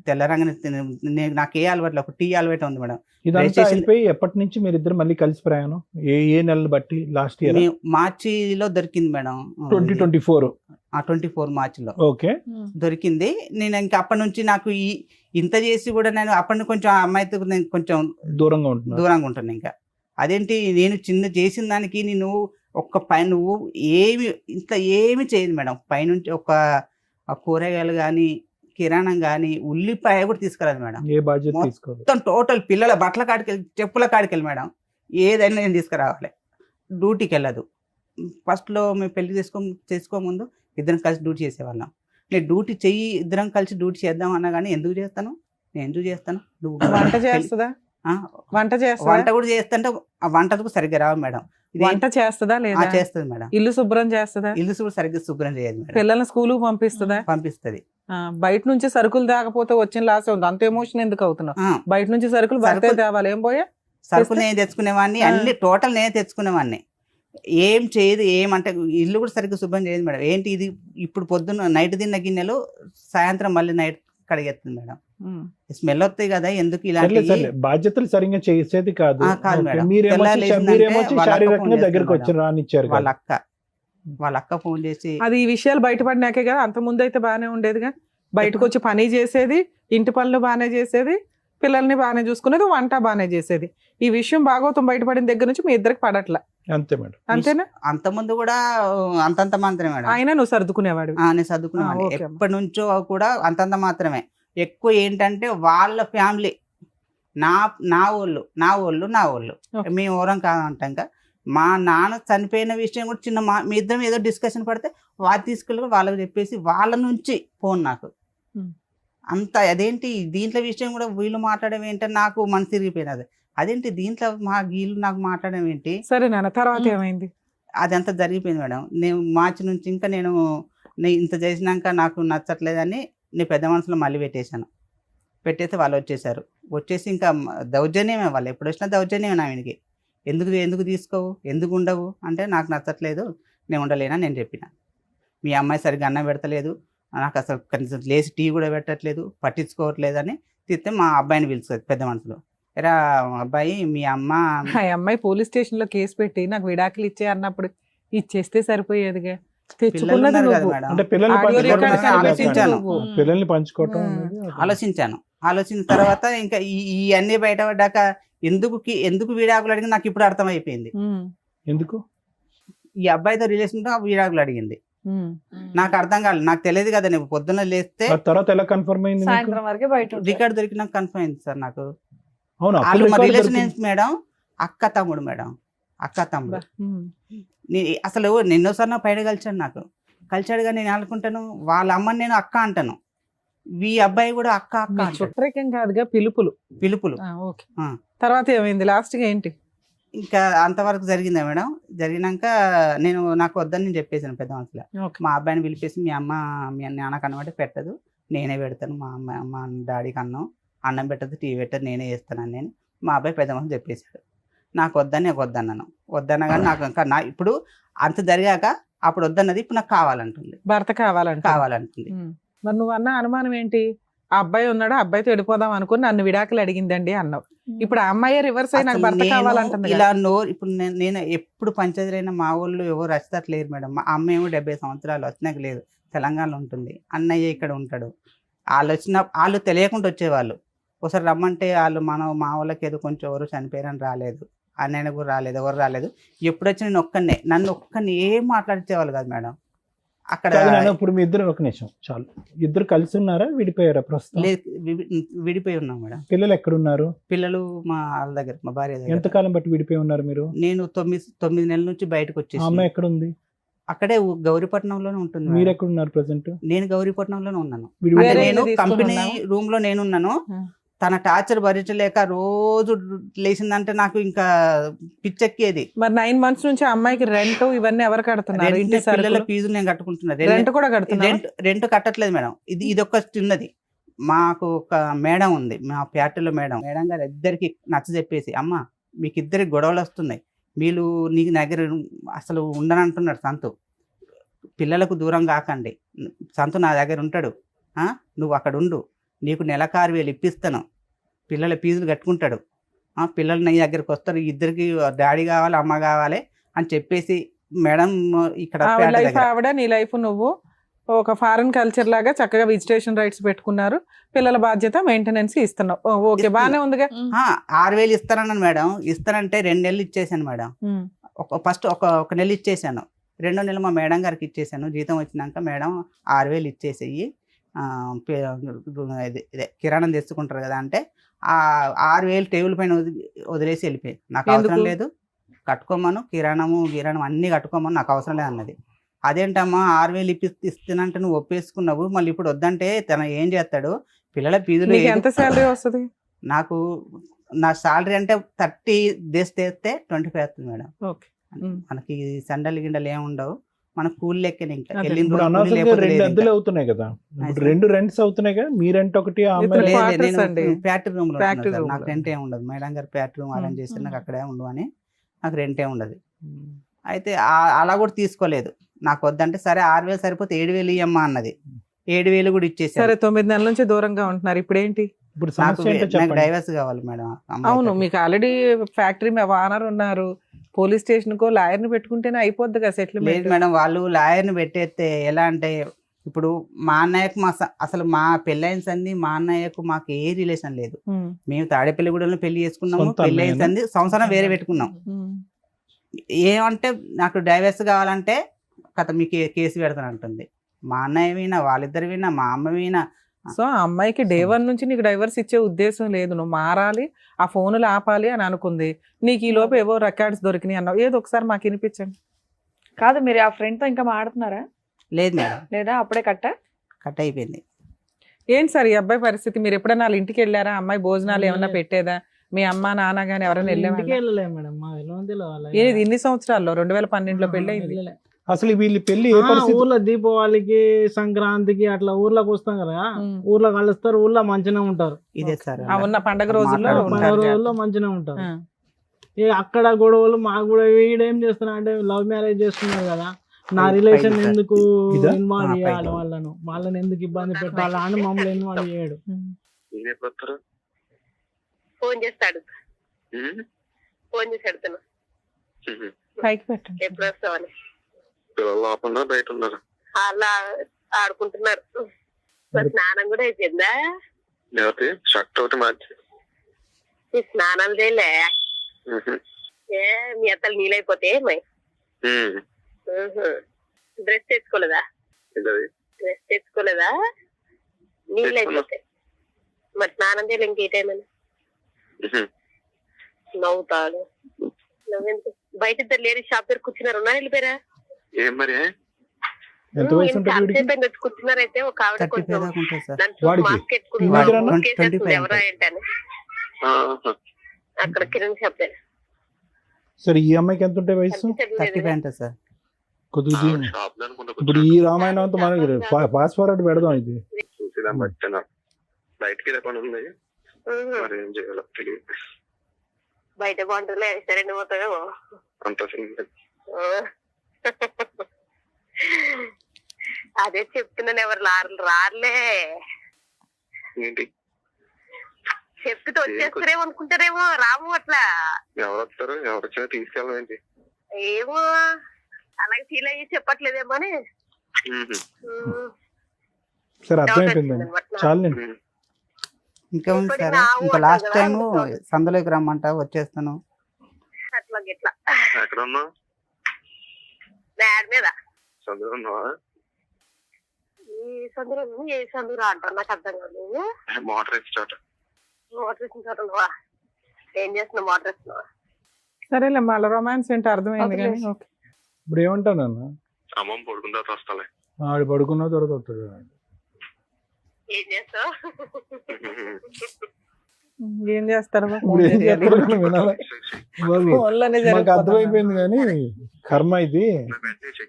తెల్లరంగానే నాకు ఏ అలవాట్లు, ఒక టీ అలవాటు ఉంది మేడం. ఇదంతా అయిపోయి ఎప్పటి నుంచి మీరు ఇద్దరు మళ్ళీ కలిసి ప్రయాణం? ఏ నెలలు బట్టి? లాస్ట్ ఇయర్ మార్చిలో దొరికింది మేడం, 2024 మార్చిలో ఓకే దొరికింది. నేను ఇంకా అప్పటి నుంచి నాకు ఇంత చేసి కూడా నేను అప్పటి నుంచి కొంచెం అమ్మాయితో నేను కొంచెం దూరంగా ఉంటున్నాను. ఇంకా అదేంటి నేను చిన్న చేసిన దానికి నేను ఒక్క నువ్వు ఏమి చేయదు మేడం. పైనుంచి ఒక కూరగాయలు కానీ కిరాణం కానీ ఉల్లిపాయ కూడా తీసుకురాదు మేడం. ఏ బాధ్యత తీసుకోదు. మొత్తం టోటల్ పిల్లల బట్టల కాడికి వెళ్ళి చెప్పుల కాడికి వెళ్ళి మేడం ఏదైనా నేను తీసుకురావాలి. డ్యూటీకి వెళ్ళదు. ఫస్ట్లో మేము పెళ్లి చేసుకోముందు ఇద్దరం కలిసి డ్యూటీ చేసేవాళ్ళం. నేను డ్యూటీ ఇద్దరం కలిసి డ్యూటీ చేద్దాం అన్నా కానీ ఎందుకు చేస్తాను, నేను ఎందుకు చేస్తాను, వంట చేస్తుందా? వంట కూడా చేస్తుంటే ఆ వంటకు సరిగ్గా రావు మేడం. వంట చేస్తుందా లేదా? చేస్తుంది మేడం. ఇల్లు శుభ్రం చేస్తుందా? ఇల్లు సరిగ్గా శుభ్రం చేయదు మేడం. పిల్లల్ని స్కూల్ పంపిస్తుందా? పంపిస్తుంది. బయట నుంచి సరుకులు తేకపోతే వచ్చిన లాస్ ఉంది, అంత ఎమోషన్ ఎందుకు అవుతున్నావు? బయట నుంచి సరుకులు భర్తే తేవాలి, ఏం పోయా సరుకులు నేను తెచ్చుకునేవాడిని, అన్ని టోటల్ నేనే తెచ్చుకునేవాడిని. ఏం చేయదు, ఏమంటే ఇల్లు కూడా సరిగ్గా శుభ్రం చేయదు మేడం. ఏంటి ఇది ఇప్పుడు పొద్దున్న నైట్ తిన్న గిన్నెలు సాయంత్రం మళ్ళీ నైట్ కడిగేస్తుంది మేడం. స్మెల్ వస్తాయి కదా, ఎందుకు ఇలాంటి బాధ్యతలు సరిగ్గా చేసేది కాదు. వాళ్ళ అక్క ఫోన్ చేసి అది ఈ విషయాలు బయటపడినాకే కదా, అంత ముందు అయితే బాగానే ఉండేదిగా. బయటకు వచ్చి పని చేసేది, ఇంటి పనులు బాగానే చేసేది, పిల్లల్ని బాగానే చూసుకునేది, వంట బాగానే చేసేది. ఈ విషయం భాగవతం బయటపడిన దగ్గర నుంచి మీ ఇద్దరికి పడట్లా. అంతే మేడం. అంతేనా? అంత ముందు కూడా అంతంత మాత్రమే మేడం. ఆయన నువ్వు సర్దుకునేవాడు? నేను సర్దుకునేవాడిని ఎప్పటి నుంచో కూడా అంతంత మాత్రమే. ఎక్కువ ఏంటంటే వాళ్ళ ఫ్యామిలీ నా వాళ్ళు మేము ఎవరం కాదంటాం. మా నాన్న చనిపోయిన విషయం కూడా చిన్న మీ ఇద్దరం ఏదో డిస్కషన్ పడితే వాళ్ళు తీసుకెళ్ళి వాళ్ళకి చెప్పేసి వాళ్ళ నుంచి ఫోన్ నాకు అంత. అదేంటి దీంట్లో విషయం కూడా వీళ్ళు మాట్లాడడం ఏంటని నాకు మనసు తిరిగిపోయినది. అదేంటి దీంట్లో వీళ్ళు నాకు మాట్లాడడం ఏంటి. సరే నాన్న, తర్వాత ఏమైంది? అదంతా జరిగిపోయింది మేడం. నేను మార్చి నుంచి ఇంకా నేను ఇంత చేసినాక నాకు నచ్చట్లేదని నేను పెద్ద మనసులో మళ్ళీ పెట్టేస్తే వాళ్ళు వచ్చేసారు. వచ్చేసి ఇంకా దౌర్జన్యమే, వాళ్ళు ఎప్పుడు వచ్చినా దౌర్జన్యమే. నా వీనికి ఎందుకు తీసుకోవు, ఎందుకు ఉండవు అంటే నాకు నచ్చట్లేదు, నేను ఉండలేనని నేను చెప్పిన. మీ అమ్మాయి సరిగ్గా అన్నం పెడతలేదు, నాకు అసలు కనీసం లేచి టీ కూడా పెట్టట్లేదు, పట్టించుకోవట్లేదు అని తిస్తే మా అబ్బాయిని పిలుస్తుంది పెద్ద మనసులో. ఎరా అబ్బాయి, మీ అమ్మాయి పోలీస్ స్టేషన్ లో కేసు పెట్టి నాకు విడాకులు ఇచ్చే అన్నప్పుడు ఇచ్చేస్తే సరిపోయేదిగా. ఆలోచించిన తర్వాత ఇంకా ఈ అన్ని బయటపడ్డాక ఎందుకు విడాకులు అడిగింది నాకు ఇప్పుడు అర్థమైపోయింది. ఎందుకు ఈ అబ్బాయితో రిలేషన్ తో విడాకులు అడిగింది. నాకు అర్థం కాలేదు, నాకు తెలియదు కదా. నేను పొద్దున్న లేస్తే ఆ తర్వాత ఎలా కన్ఫర్మ్ అయింది మీకు? సాయంత్రం వరకే బయట ఉంటారు. రికార్డ్ దొరికినాక కన్ఫర్మ్ అయింది సార్ నాకు. అవును, అప్పుడు వాళ్ళు మా record రిలేషన్ దొరికింది. మేడం, అక్క తమ్ముడు మేడం, అక్క తమ్ముడు. అసలు ఎన్నోసార్లు నా పైన కలిసాడు, నాకు కలిసాడు. కానీ నేను అనుకుంటాను వాళ్ళ అమ్మని నేను అక్క అంటాను, ఈ అబ్బాయి కూడా అక్క అక్క అంటాడు. చుట్టరికం కాదుగా, పిలుపులు. ఓకే. ఆ. తర్వాత ఏమైంది లాస్ట్ గా ఏంటి? ఇంకా అంతవరకు జరిగిందా మేడం. జరిగినాక నాకు వద్దని నేను చెప్పేసాను పెద్ద మనసులో. ఓకే. మా అబ్బాయిని పిలిపేసి మీ అమ్మ మీ నాన్నకు అన్నమాట పెట్టదు, నేనే పెడతాను. మా డాడీకి అన్నం పెట్టదు, టీ పెట్టదు, నేనే చేస్తానని నేను మా అబ్బాయి పెద్ద మనసు చెప్పేశాడు. నాకు వద్దన్నాను. వద్దన్నా నాకు ఇంకా ఇప్పుడు అంత జరిగాక అప్పుడు వద్దన్నది ఇప్పుడు నాకు కావాలంటుంది, భర్త కావాలంటుంది. మరి నువ్వు అన్న అనుమానం ఏంటి? ఆ అబ్బాయి ఉన్నాడు, ఆ అబ్బాయితో వెళ్ళిపోదాం అనుకుని నన్ను విడాకులు అడిగిందండి అన్నావు. ఇప్పుడు ఆ అమ్మాయి రివర్స్ అయ్యి నాకు భర్త కావాలంటుంది. ఇలా ఇప్పుడు నేను ఎప్పుడు పంచాయతీలైనా మా వాళ్ళు ఎవరు వచ్చేటట్లేరు మేడం. మా అమ్మ ఏమో 70 సంవత్సరాలు వచ్చినాక లేదు, తెలంగాణలో ఉంటుంది. అన్నయ్య ఇక్కడ ఉంటాడు. వాళ్ళు తెలియకుండా వచ్చేవాళ్ళు. ఒకసారి రమ్మంటే వాళ్ళు మా వాళ్ళకి ఏదో కొంచెం ఎవరు చనిపోయారని రాలేదు, అన్నయ్య కూడా రాలేదు, ఎవరు రాలేదు. ఎప్పుడు వచ్చి నన్ను ఒక్కరిని ఏం మాట్లాడించేవాళ్ళు కాదు మేడం. అక్కడ ఇప్పుడు మీ ఇద్దరు ఒక నిమిషం చాలు, ఇద్దరు కలిసి ఉన్నారా, విడిపోయారా ప్రస్తుతం? విడిపోయి ఉన్నాం మేడం. పిల్లలు ఎక్కడ ఉన్నారు? పిల్లలు మా వాళ్ళ దగ్గర, మా భార్య దగ్గర. ఎంతకాలం బట్టి విడిపోయి ఉన్నారు మీరు? నేను 9 నెలల నుంచి బయటకు వచ్చేసి. అమ్మాయి ఎక్కడ ఉంది? అక్కడే గౌరీపట్నంలోనే ఉంటుంది. మీరు ఎక్కడ ఉన్నారు ప్రెసెంట్? నేను గౌరీపట్నంలోనే ఉన్నాను. వేరే నేను ఇల్లు కంపెనీ తీసుకున్నావా? రూమ్ లో నేనున్నాను. తన టార్చర్ భరించలేక రోజు లేచిందంటే నాకు ఇంకా పిచ్చెక్కేది. మరి 9 months నుంచి ఆ అమ్మాయికి రెంట్ ఇవన్నీ ఎవరు కడుతున్నారు? ఇంటి పిల్లల ఫీజులు నేను కట్టుకుంటున్నా. రెంట్ కూడా కడుతున్నా? Rent కట్టట్లేదు madam. ఇది ఒక చిన్నది. మాకు ఒక మేడం ఉంది, మా ఫ్యాక్టరీలో మేడం గారు ఇద్దరికి నచ్చ చెప్పేసి, అమ్మ మీకు ఇద్దరికి గొడవలు వస్తున్నాయి, మీరు నీకు దగ్గర అసలు ఉండనంటున్నాడు సంతు, పిల్లలకు దూరం కాకండి, సంతు నా దగ్గర ఉంటాడు, నువ్వు అక్కడ ఉండు, నీకు నెలకు 6,000 ఇప్పిస్తాను, పిల్లల ఫీజులు కట్టుకుంటాడు, పిల్లలు నీ దగ్గరికి వస్తారు, ఇద్దరికి డాడీ కావాలి అమ్మ కావాలి అని చెప్పేసి మేడం ఇక్కడ ఆవిడ నీ లైఫ్ నువ్వు ఒక ఫారెన్ కల్చర్ లాగా చక్కగా విజిటేషన్ రైట్స్ పెట్టుకున్నారు, పిల్లల బాధ్యత మెయింటెనెన్స్ ఇస్తున్నావు. ఓకే, బానే ఉందిగా. 6,000 ఇస్తానన్నాను మేడం. ఇస్తానంటే 2 నెలలు ఇచ్చేసాను మేడం. ఫస్ట్ ఒక నెల ఇచ్చేసాను, 2వ నెల మా మేడం గారికి ఇచ్చేసాను. జీతం వచ్చినాక మేడం 6,000 ఇచ్చేసేయి, కిరాణం తెచ్చుకుంటారు కదా అంటే ఆ 6,000 టేబుల్ పైన వదిలేసి వెళ్ళిపోయింది. నాకు అవసరం లేదు, కట్టుకోమను, కిరాణము అన్ని కట్టుకోమను, నాకు అవసరం లేదు అన్నది. అదేంటమ్మా 6,000 ఇస్తానంటే నువ్వు ఒప్పేసుకున్నావు, మళ్ళీ ఇప్పుడు వద్దంటే తన ఏం చేస్తాడు, పిల్లల ఫీజులు. ఎంత శాలరీ వస్తుంది నాకు? నా శాలరీ అంటే 30 డేస్ చేస్తే 25 వస్తుంది మేడం. మనకి సండలు గిండలు ఏమి ఉండవు, మన కూలి లెక్కనే. ఇంకా అద్దెలు అవుతున్నాయి కదా, 2 రెంట్స్ అవుతున్నాయి కదా, మీ రెంట్ ఒకటి, ఫ్యాక్టరీ రూమ్ లో నాకు రెంట్ ఏమి ఉండదు. మేడం గారు ఫ్యాక్టరీ రూమ్ అరేంజ్ చేస్తే నాకు అక్కడే ఉండవు అని నాకు రెంట్ ఏమి ఉండదు. అయితే అలా కూడా తీసుకోలేదు, నాకు వద్దంటే సరే 6,000 సరిపోతే 7,000 ఇయ్యమ్మా అన్నది. 7,000 కూడా ఇచ్చేసి. సరే 9 నెలల నుంచి దూరంగా ఉంటున్నారు, ఇప్పుడు ఏంటి? నాకు డైవర్స్ కావాలి మేడం. అవును, మీకు ఆల్రెడీ ఫ్యాక్టరీ ఓనర్ ఉన్నారు, పోలీస్ స్టేషన్ కో లాయర్ ని పెట్టుకుంటేనే అయిపోద్ది కదా సెటిల్మెంట్. లేదు మేడం, వాళ్ళు లాయర్ ని పెట్టేస్తే ఎలా అంటే, ఇప్పుడు మా అన్నయ్యకు అసలు మా పెళ్ళైన సంది మా అన్నయ్యకు మాకు ఏ రిలేషన్ లేదు. మేము తాడేపల్లిగూడెంలో పెళ్లి చేసుకున్నాము, పెళ్ళైన సంది సంవత్సరం వేరే పెట్టుకున్నాం. ఏమంటే నాకు డైవర్స్ కావాలంటే కథ మీకు కేసు పెడతాను అంటుంది. మా అన్నయ్య వినా, వాళ్ళిద్దరు వినా, మా అమ్మ వినా. సో ఆ అమ్మాయికి డే 1 నుంచి నీకు డైవర్స్ ఇచ్చే ఉద్దేశం లేదు, నువ్వు మారాలి, ఆ ఫోన్లు ఆపాలి అని అనుకుంది. నీకు ఈ లోపు ఏవో రికార్డ్స్ దొరికినాయి అన్నావు, ఏదో ఒకసారి మాకు వినిపించండి. కాదు, మీరు ఆ ఫ్రెండ్ తో ఇంకా మాడుతున్నారా? లేదు మేడం. లేదా అప్పుడే కట్ అయిపోయింది. ఏంటి సార్ ఈ అబ్బాయి పరిస్థితి? మీరు ఎప్పుడైనా వాళ్ళ ఇంటికి వెళ్ళారా? అమ్మాయి భోజనాలు ఏమన్నా పెట్టేదా? మీ అమ్మ నాన్న గానీ ఎవరైనా వెళ్ళేది? ఇన్ని సంవత్సరాల్లో 2012లో పెళ్లి అయింది. అసలు వీళ్ళు పెళ్లి ఊర్లో దీపావళికి సంక్రాంతికి అట్లా ఊర్లోకి వస్తాం కదా, ఊర్లో కలుస్తారు, ఊర్లో మంచిగా ఉంటారు. ఇదే సార్ ఉన్న పండగ రోజుల్లో మంచిగా ఉంటారు. అక్కడ గొడవలు మాకు కూడా వీడేం చేస్తున్నా అంటే లవ్ మ్యారేజ్ చేస్తున్నారు కదా, నా రిలేషన్ ఎందుకు ఇన్వాల్వ్ చేయాలి, వాళ్ళని ఎందుకు ఇబ్బంది పెట్టాలి అని మమ్మల్ని ఇన్వాల్వ్ చేయడు. ఫోన్ చేస్తాడు, పైకి పెట్టండి. ఎప్పుడు వస్తావని బయట ఉన్నారు, అలా ఆడుకుంటున్నారు. స్నానం కూడా అయిపోయిందా? షర్ట్ ఒకటి మార్చి స్నానాలు చేయలే? ఏ మీ అత్తలు నీళ్ళైపోతే డ్రెస్ తెచ్చుకోలేదా? ఏంటది? డ్రెస్ తెచ్చుకోలేదా? నీళ్ళు అయిపోతాయి మరి స్నానం చేయాలి ఇంకే టైం అని. నవ్వుతాడు. నవ్వెందుకు? బయట ఇద్దరు లేడీస్ షాప్ దగ్గర కూర్చున్నారు, ఉన్నా వెళ్ళిపోయారా? ఏం మరి ఎంత వయసు ఉంటుంది వీడికి? వచ్చి కూర్చున్నారైతే ఒక ఆవిడ 35 కొంచెం దాకా ఉంటుంది సార్. దాని చూసి వాడికి? మాస్క్ ఎట్టుకుని teenager అన్నా? కేసేస్తుంది ఎవరా ఏంటని. ఆహా. అక్కడ కిరణ్ షాప్ దగ్గర సరే ఈ అమ్మాయికి ఎంత ఉంటాయి వయసు? 35 ఉంటుంది సార్. కొద్దిగా దీన్ని- షాప్ లో అనుకుంటా ఇప్పుడు ఈ రామాయణం అంతా మనకి ఫాస్ట్ ఫార్వర్డ్ పెడదాం ఇది. చూసేదాన్ని బట్టి నాకు బయటికి పని ఉంది, మరి ఏం చేయాలో తెలియదు. బయట బాగుంటుందిలే, సరే పోతావేమో. అంత సింగిల్. అదే చెప్తున్నాను, ఎవరు రారులే. ఏంటి చెప్తే వచ్చేస్తారేమో అనుకుంటారేమో, రాము అట్లా. ఎవరు వస్తారు, ఎవరు వచ్చినా తీసుకెళ్ళం ఏంటి? ఏమో అలాగే ఫీల్ అయ్యి చెప్పట్లేదేమో అని. సరే అర్థమైపోయిందండి, చాలండి. ఇంకా ఉంది సార్. ఇంకా లాస్ట్ టైం సందులోకి రమ్మంట వచ్చేస్తాను. అట్లా గిట్లా ఎక్కడ ఉన్నావు? బ్యాడ్ మీద. చదువు ఉన్నావా? ఈ సందులో ఏ సందురా అంటారు నాకు అర్థం కాదు. మోటార్ వేసి చోట. మోటార్ వేసిన చోట ఉన్నావా? ఏం చేస్తున్నావు? మోటార్ వేస్తున్నావా? సరేలే, మళ్ళీ రొమాన్స్ ఏంటో అర్థమైంది కానీ ఓకే. ఇప్పుడు ఏమంటాను అన్న, అమ్మమ్మ పడుకున్న తర్వాత వస్తాలే. ఆడు పడుకున్న తర్వాత వస్తాడు. ఏం చేస్తావు? ఏం చేస్తారు ఇప్పుడు ఏం చేస్తారో వినాలి బాబు. మాకు అర్థమైపోయింది కానీ కర్మ ఇది.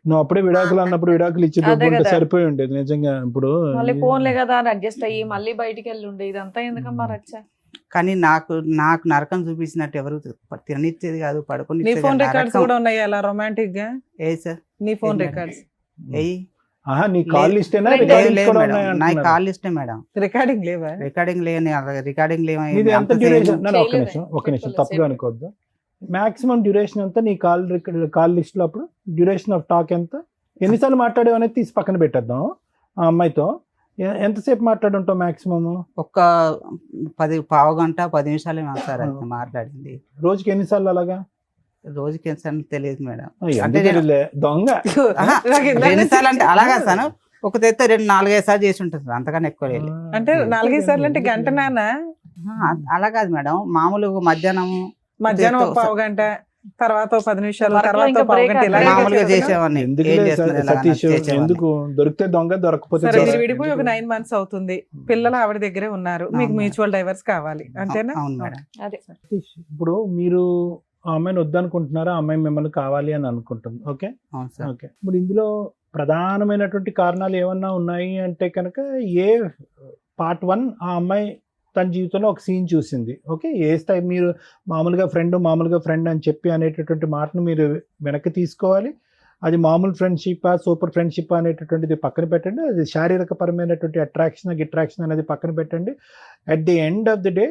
నువ్వు అప్పుడే విడాకులు అన్నప్పుడు విడాకులు ఇచ్చి దొబ్బుంటే సరిపోయి ఉండేది నిజంగా. ఇప్పుడు మళ్ళీ ఫోన్లే కదా అని అడ్జస్ట్ అయ్యి మళ్ళీ బయటికి వెళ్ళి ఉండే ఇదంతా ఎందుకమ్మా రచ్చ? కానీ నాకు నరకం చూపించినట్టు ఎవరు తిననిచ్చేది కాదు, పడుకొని నీ ఫోన్ రికార్డ్స్ కూడా ఉన్నాయి అలా రొమాంటిక్ గా? ఏ సార్ నీ ఫోన్ రికార్డ్స్ నీ కాల్ లిస్టేనా? నా కాల్ లిస్టే మేడం. రికార్డింగ్ లేవా? రికార్డింగ్ లేని రికార్డింగ్ ఇది ఎంత డ్యూరేషన్? ఒక నిమిషం తప్పుగా అనుకోవద్దు. మాక్సిమం డ్యూరేషన్ ఎంత నీ కాల్ లిస్ట్ లో? అప్పుడు డ్యూరేషన్ ఆఫ్ టాక్ ఎంత? ఎన్నిసార్లు మాట్లాడేవి అనేది తీసి పక్కన పెట్టేద్దాం. ఆ అమ్మాయితో ఎంతసేపు మాట్లాడుంటావు మాక్సిమం? ఒక 10 గంట 10 నిమిషాలు సార్ మాట్లాడింది. రోజుకి ఎన్నిసార్లు అలాగా? రోజుకి ఎన్నిసార్లు తెలియదు మేడం. అంటే దొంగ ఎన్నిసార్లు అంటే అలాగా సార్, ఒక తెత్తే 2-4-5 సార్లు చేసి ఉంటుంది, అంతకన్నా ఎక్కువ లేదు. అంటే 4-5 సార్లు అంటే గంట నాన్న? అలా కాదు మేడం, మామూలుగా మధ్యాహ్నం ఒక పావు గంట, తర్వాత 10 నిమిషాలు, తర్వాత పావు గంట, మామూలుగా చేసేవాడిని. సతీష్ ఎందుకు దొరికితే దొంగ, దొరకపోతే విడిపోయి ఒక 9 months అవుతుంది, పిల్లలు ఆవిడ దగ్గరే ఉన్నారు, మీకు మ్యూచువల్ డైవర్స్ కావాలి అంతేనా? అవును మేడం. అదే ఇప్పుడు మీరు ఆ అమ్మాయిని వద్దనుకుంటున్నారా, ఆ అమ్మాయి మిమ్మల్ని కావాలి అని అనుకుంటుంది. Okay okay. ఇప్పుడు ఇందులో ప్రధానమైనటువంటి కారణాలు ఏమన్నా ఉన్నాయి అంటే కనుక, ఏ పార్ట్ 1 ఆ అమ్మాయి తన జీవితంలో ఒక సీన్ చూసింది. ఓకే, ఏ స్థాయి మీరు మామూలుగా ఫ్రెండ్ అని చెప్పి అనేటటువంటి మాటను మీరు వెనక్కి తీసుకోవాలి. అది మామూలు ఫ్రెండ్షిప్, సూపర్ ఫ్రెండ్షిప్ అనేటటువంటిది పక్కన పెట్టండి. అది శారీరకపరమైనటువంటి అట్రాక్షన్ అనేది పక్కన పెట్టండి. At the end of the day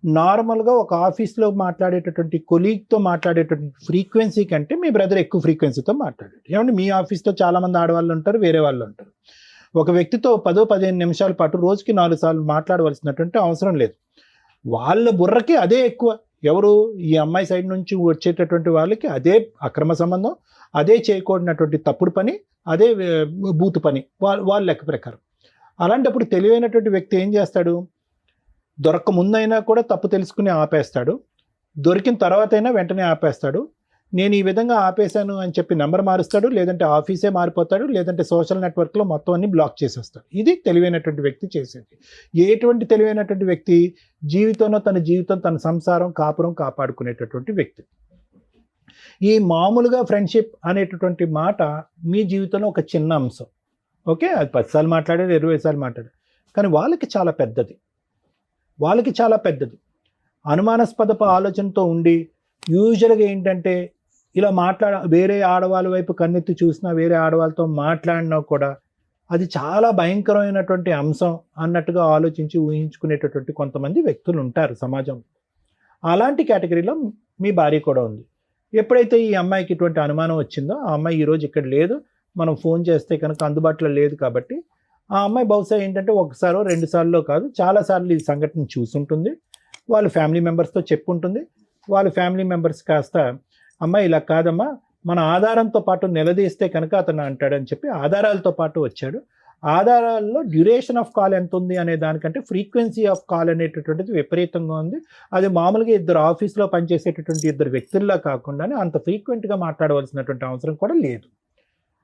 నార్మల్గా ఒక ఆఫీస్లో మాట్లాడేటటువంటి కొలీగ్తో మాట్లాడేటటువంటి ఫ్రీక్వెన్సీ కంటే మీ బ్రదర్ ఎక్కువ ఫ్రీక్వెన్సీతో మాట్లాడాడు. ఏమంటే మీ ఆఫీస్లో చాలామంది ఆడవాళ్ళు ఉంటారు, వేరే వాళ్ళు ఉంటారు. ఒక వ్యక్తితో 10-15 నిమిషాల పాటు రోజుకి 4 సార్లు మాట్లాడవలసినటువంటి అవసరం లేదు. వాళ్ళ బుర్రకి అదే ఎక్కువ. ఎవరు? ఈ అమ్మాయి సైడ్ నుంచి వచ్చేటటువంటి వాళ్ళకి అదే అక్రమ సంబంధం, అదే చేయకూడనటువంటి తప్పుడు పని, అదే బూతు పని వాళ్ళ లెక్క ప్రకారం. అలాంటప్పుడు తెలివైనటువంటి వ్యక్తి ఏం చేస్తాడు? దొరక్క ముందైనా కూడా తప్పు తెలుసుకుని ఆపేస్తాడు, దొరికిన తర్వాత అయినా వెంటనే ఆపేస్తాడు. నేను ఈ విధంగా ఆపేశాను అని చెప్పి నెంబర్ మారుస్తాడు, లేదంటే ఆఫీసే మారిపోతాడు, లేదంటే సోషల్ నెట్వర్క్లో మొత్తం అన్ని బ్లాక్ చేసేస్తాడు. ఇది తెలివైనటువంటి వ్యక్తి చేసేది. ఎటువంటి తెలివైనటువంటి వ్యక్తి? జీవితంలో తన సంసారం, కాపురం కాపాడుకునేటటువంటి వ్యక్తి. ఈ మామూలుగా ఫ్రెండ్షిప్ అనేటటువంటి మాట మీ జీవితంలో ఒక చిన్న అంశం. ఓకే, అది 10 సార్లు మాట్లాడారు, 20 సార్లు మాట్లాడారు, కానీ వాళ్ళకి చాలా పెద్దది. అనుమానాస్పద ఆలోచనతో ఉండి యూజువల్గా ఏంటంటే ఇలా వేరే ఆడవాళ్ళ వైపు కన్నెత్తి చూసినా, వేరే ఆడవాళ్ళతో మాట్లాడినా కూడా అది చాలా భయంకరమైనటువంటి అంశం అన్నట్టుగా ఆలోచించి ఊహించుకునేటటువంటి కొంతమంది వ్యక్తులు ఉంటారు సమాజంలో. అలాంటి కేటగిరీలో మీ భార్య కూడా ఉంది. ఎప్పుడైతే ఈ అమ్మాయికి ఇటువంటి అనుమానం వచ్చిందో, ఆ అమ్మాయి ఈరోజు ఇక్కడ లేదు, మనం ఫోన్ చేస్తే కనుక అందుబాటులో లేదు కాబట్టి, ఆ అమ్మాయి బహుశా ఏంటంటే 1 సారో 2 సార్లో కాదు, చాలాసార్లు ఈ సంఘటన చూసుంటుంది. వాళ్ళ ఫ్యామిలీ మెంబర్స్తో చెప్పుంటుంది. వాళ్ళ ఫ్యామిలీ మెంబర్స్ కాస్త, అమ్మాయి ఇలా కాదమ్మా, మన ఆధారంతో పాటు నిలదీస్తే కనుక అతను అంటాడని చెప్పి ఆధారాలతో పాటు వచ్చాడు. ఆధారాల్లో డ్యూరేషన్ ఆఫ్ కాల్ ఎంత ఉంది అనే దానికంటే ఫ్రీక్వెన్సీ ఆఫ్ కాల్ అనేటటువంటిది విపరీతంగా ఉంది. అది మామూలుగా ఇద్దరు ఆఫీస్లో పనిచేసేటటువంటి ఇద్దరు వ్యక్తుల్లా కాకుండానే అంత ఫ్రీక్వెంట్గా మాట్లాడవలసినటువంటి అవసరం కూడా లేదు.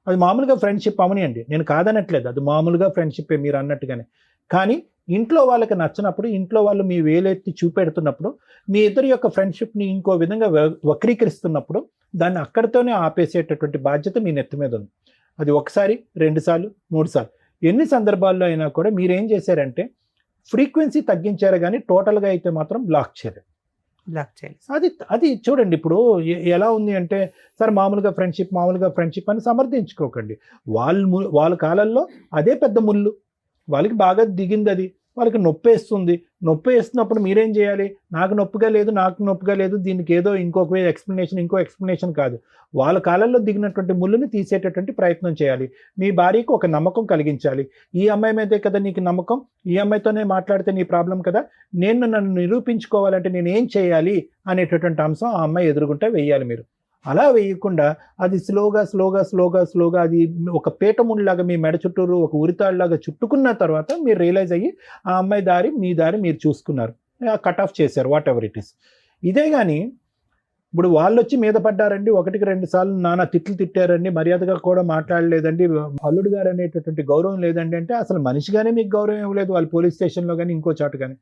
అది మామూలుగా ఫ్రెండ్షిప్ అవనియండి, నేను కాదనట్లేదు, అది మామూలుగా ఫ్రెండ్షిప్పే మీరు అన్నట్టుగానే. కానీ ఇంట్లో వాళ్ళకి నచ్చినప్పుడు, ఇంట్లో వాళ్ళు మీ వేలెత్తి చూపెడుతున్నప్పుడు, మీ ఇద్దరి యొక్క ఫ్రెండ్షిప్ని ఇంకో విధంగా వక్రీకరిస్తున్నప్పుడు దాన్ని అక్కడితోనే ఆపేసేటటువంటి బాధ్యత మీ నెత్తి మీద ఉంది. అది ఒకసారి, 2 సార్లు, 3 సార్లు, ఎన్ని సందర్భాల్లో అయినా కూడా మీరేం చేశారంటే ఫ్రీక్వెన్సీ తగ్గించారు, కానీ టోటల్గా అయితే మాత్రం బ్లాక్ చేయరు. అది చూడండి. ఇప్పుడు ఎలా ఉంది అంటే, సార్ మామూలుగా ఫ్రెండ్షిప్ అని సమర్థించుకోకండి. వాళ్ళ కాలంలో అదే పెద్ద ముళ్ళు, వాళ్ళకి బాగా దిగింది, అది వాళ్ళకి నొప్పి వేస్తున్నప్పుడు మీరేం చేయాలి? నాకు నొప్పిగా లేదు, దీనికి ఏదో ఇంకో ఎక్స్ప్లెనేషన్ కాదు. వాళ్ళ కాలంలో దిగినటువంటి ముళ్ళుని తీసేటటువంటి ప్రయత్నం చేయాలి. మీ భార్యకు ఒక నమ్మకం కలిగించాలి. ఈ అమ్మాయి మీదే కదా నీకు నమ్మకం, ఈ అమ్మాయితోనే మాట్లాడితే నీ ప్రాబ్లం కదా, నన్ను నిరూపించుకోవాలంటే నేను ఏం చేయాలి అనేటటువంటి అంశం ఆ అమ్మాయి ఎదురుగుంటే వేయాలి. మీరు అలా వేయకుండా అది స్లోగా అది ఒక పీఠముడిలాగా మీ మెడ చుట్టూరు ఒక ఉరితాడులాగా చుట్టుకున్న తర్వాత మీరు రియలైజ్ అయ్యి ఆ అమ్మాయి దారి మీ దారి మీరు చూసుకున్నారు, కట్ ఆఫ్ చేశారు, వాట్ ఎవర్ ఇట్ ఈస్. ఇదే కానీ ఇప్పుడు వాళ్ళు వచ్చి మీద పడ్డారండి, 1-2 సార్లు నానా తిట్లు తిట్టారండి, మర్యాదగా కూడా మాట్లాడలేదండి, అల్లుడు గారు అనేటటువంటి గౌరవం లేదండి అంటే అసలు మనిషిగానే మీకు గౌరవం ఇవ్వలేదు వాళ్ళు పోలీస్ స్టేషన్లో కానీ ఇంకో చోట కానీ.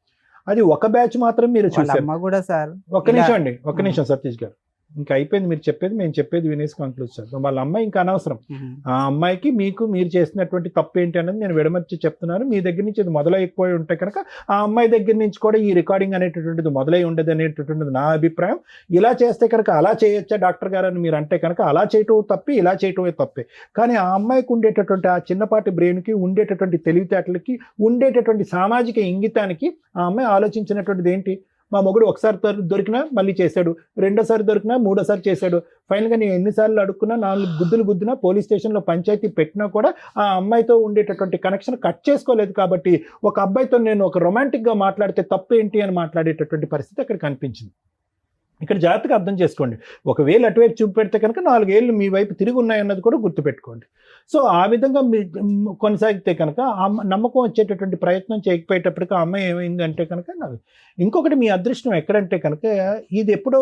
అది ఒక బ్యాచ్ మాత్రం మీరు చూసారు. ఒక్క నిమిషం సతీష్ గారు, ఇంకా అయిపోయింది మీరు చెప్పేది, మేము చెప్పేది వినేసి కంక్లూడ్ చేద్దాం. వాళ్ళ అమ్మాయి ఇంకా అనవసరం. ఆ అమ్మాయికి మీరు చేసినటువంటి తప్పు ఏంటి అనేది నేను విడమర్చి చెప్తున్నాను. మీ దగ్గర నుంచి ఇది మొదలైపోయి ఉంటే కనుక ఆ అమ్మాయి దగ్గర నుంచి కూడా ఈ రికార్డింగ్ అనేటటువంటిది మొదలై ఉండదు అనేటటువంటిది నా అభిప్రాయం. ఇలా చేస్తే కనుక అలా చేయొచ్చా డాక్టర్ గారు అని మీరు అంటే కనుక అలా చేయటం తప్పి, ఇలా చేయటమే తప్పే. కానీ ఆ అమ్మాయికి ఉండేటటువంటి ఆ చిన్నపాటి బ్రెయిన్కి, ఉండేటటువంటి తెలివితేటలకి, ఉండేటటువంటి సామాజిక ఇంగితానికి ఆ అమ్మాయి ఆలోచించినటువంటిది ఏంటి? మా మొగుడు ఒకసారి దొరికినా మళ్ళీ చేశాడు, రెండోసారి దొరికినా మూడోసారి చేశాడు, ఫైనల్గా నేను ఎన్నిసార్లు అడుక్కున్నా, 4 గుద్దులు గుద్దినా, పోలీస్ స్టేషన్లో పంచాయతీ పెట్టినా కూడా ఆ అమ్మాయితో ఉండేటటువంటి కనెక్షన్ కట్ చేసుకోలేదు. కాబట్టి ఒక అబ్బాయితో నేను ఒక రొమాంటిక్గా మాట్లాడితే తప్పు ఏంటి అని మాట్లాడేటటువంటి పరిస్థితి అక్కడ కనిపించింది. ఇక్కడ జాగ్రత్తగా అర్థం చేసుకోండి. ఒకవేళ అటువైపు చూపెడితే కనుక 4 ఏళ్ళు మీ వైపు తిరిగి ఉన్నాయన్నది కూడా గుర్తుపెట్టుకోండి. సో ఆ విధంగా మీ కొనసాగితే కనుక నమ్మకం వచ్చేటటువంటి ప్రయత్నం చేయకపోయేటప్పటికి ఆ అమ్మాయి ఏమైందంటే కనుక ఇంకొకటి మీ అదృష్టం ఎక్కడంటే కనుక ఇది ఎప్పుడో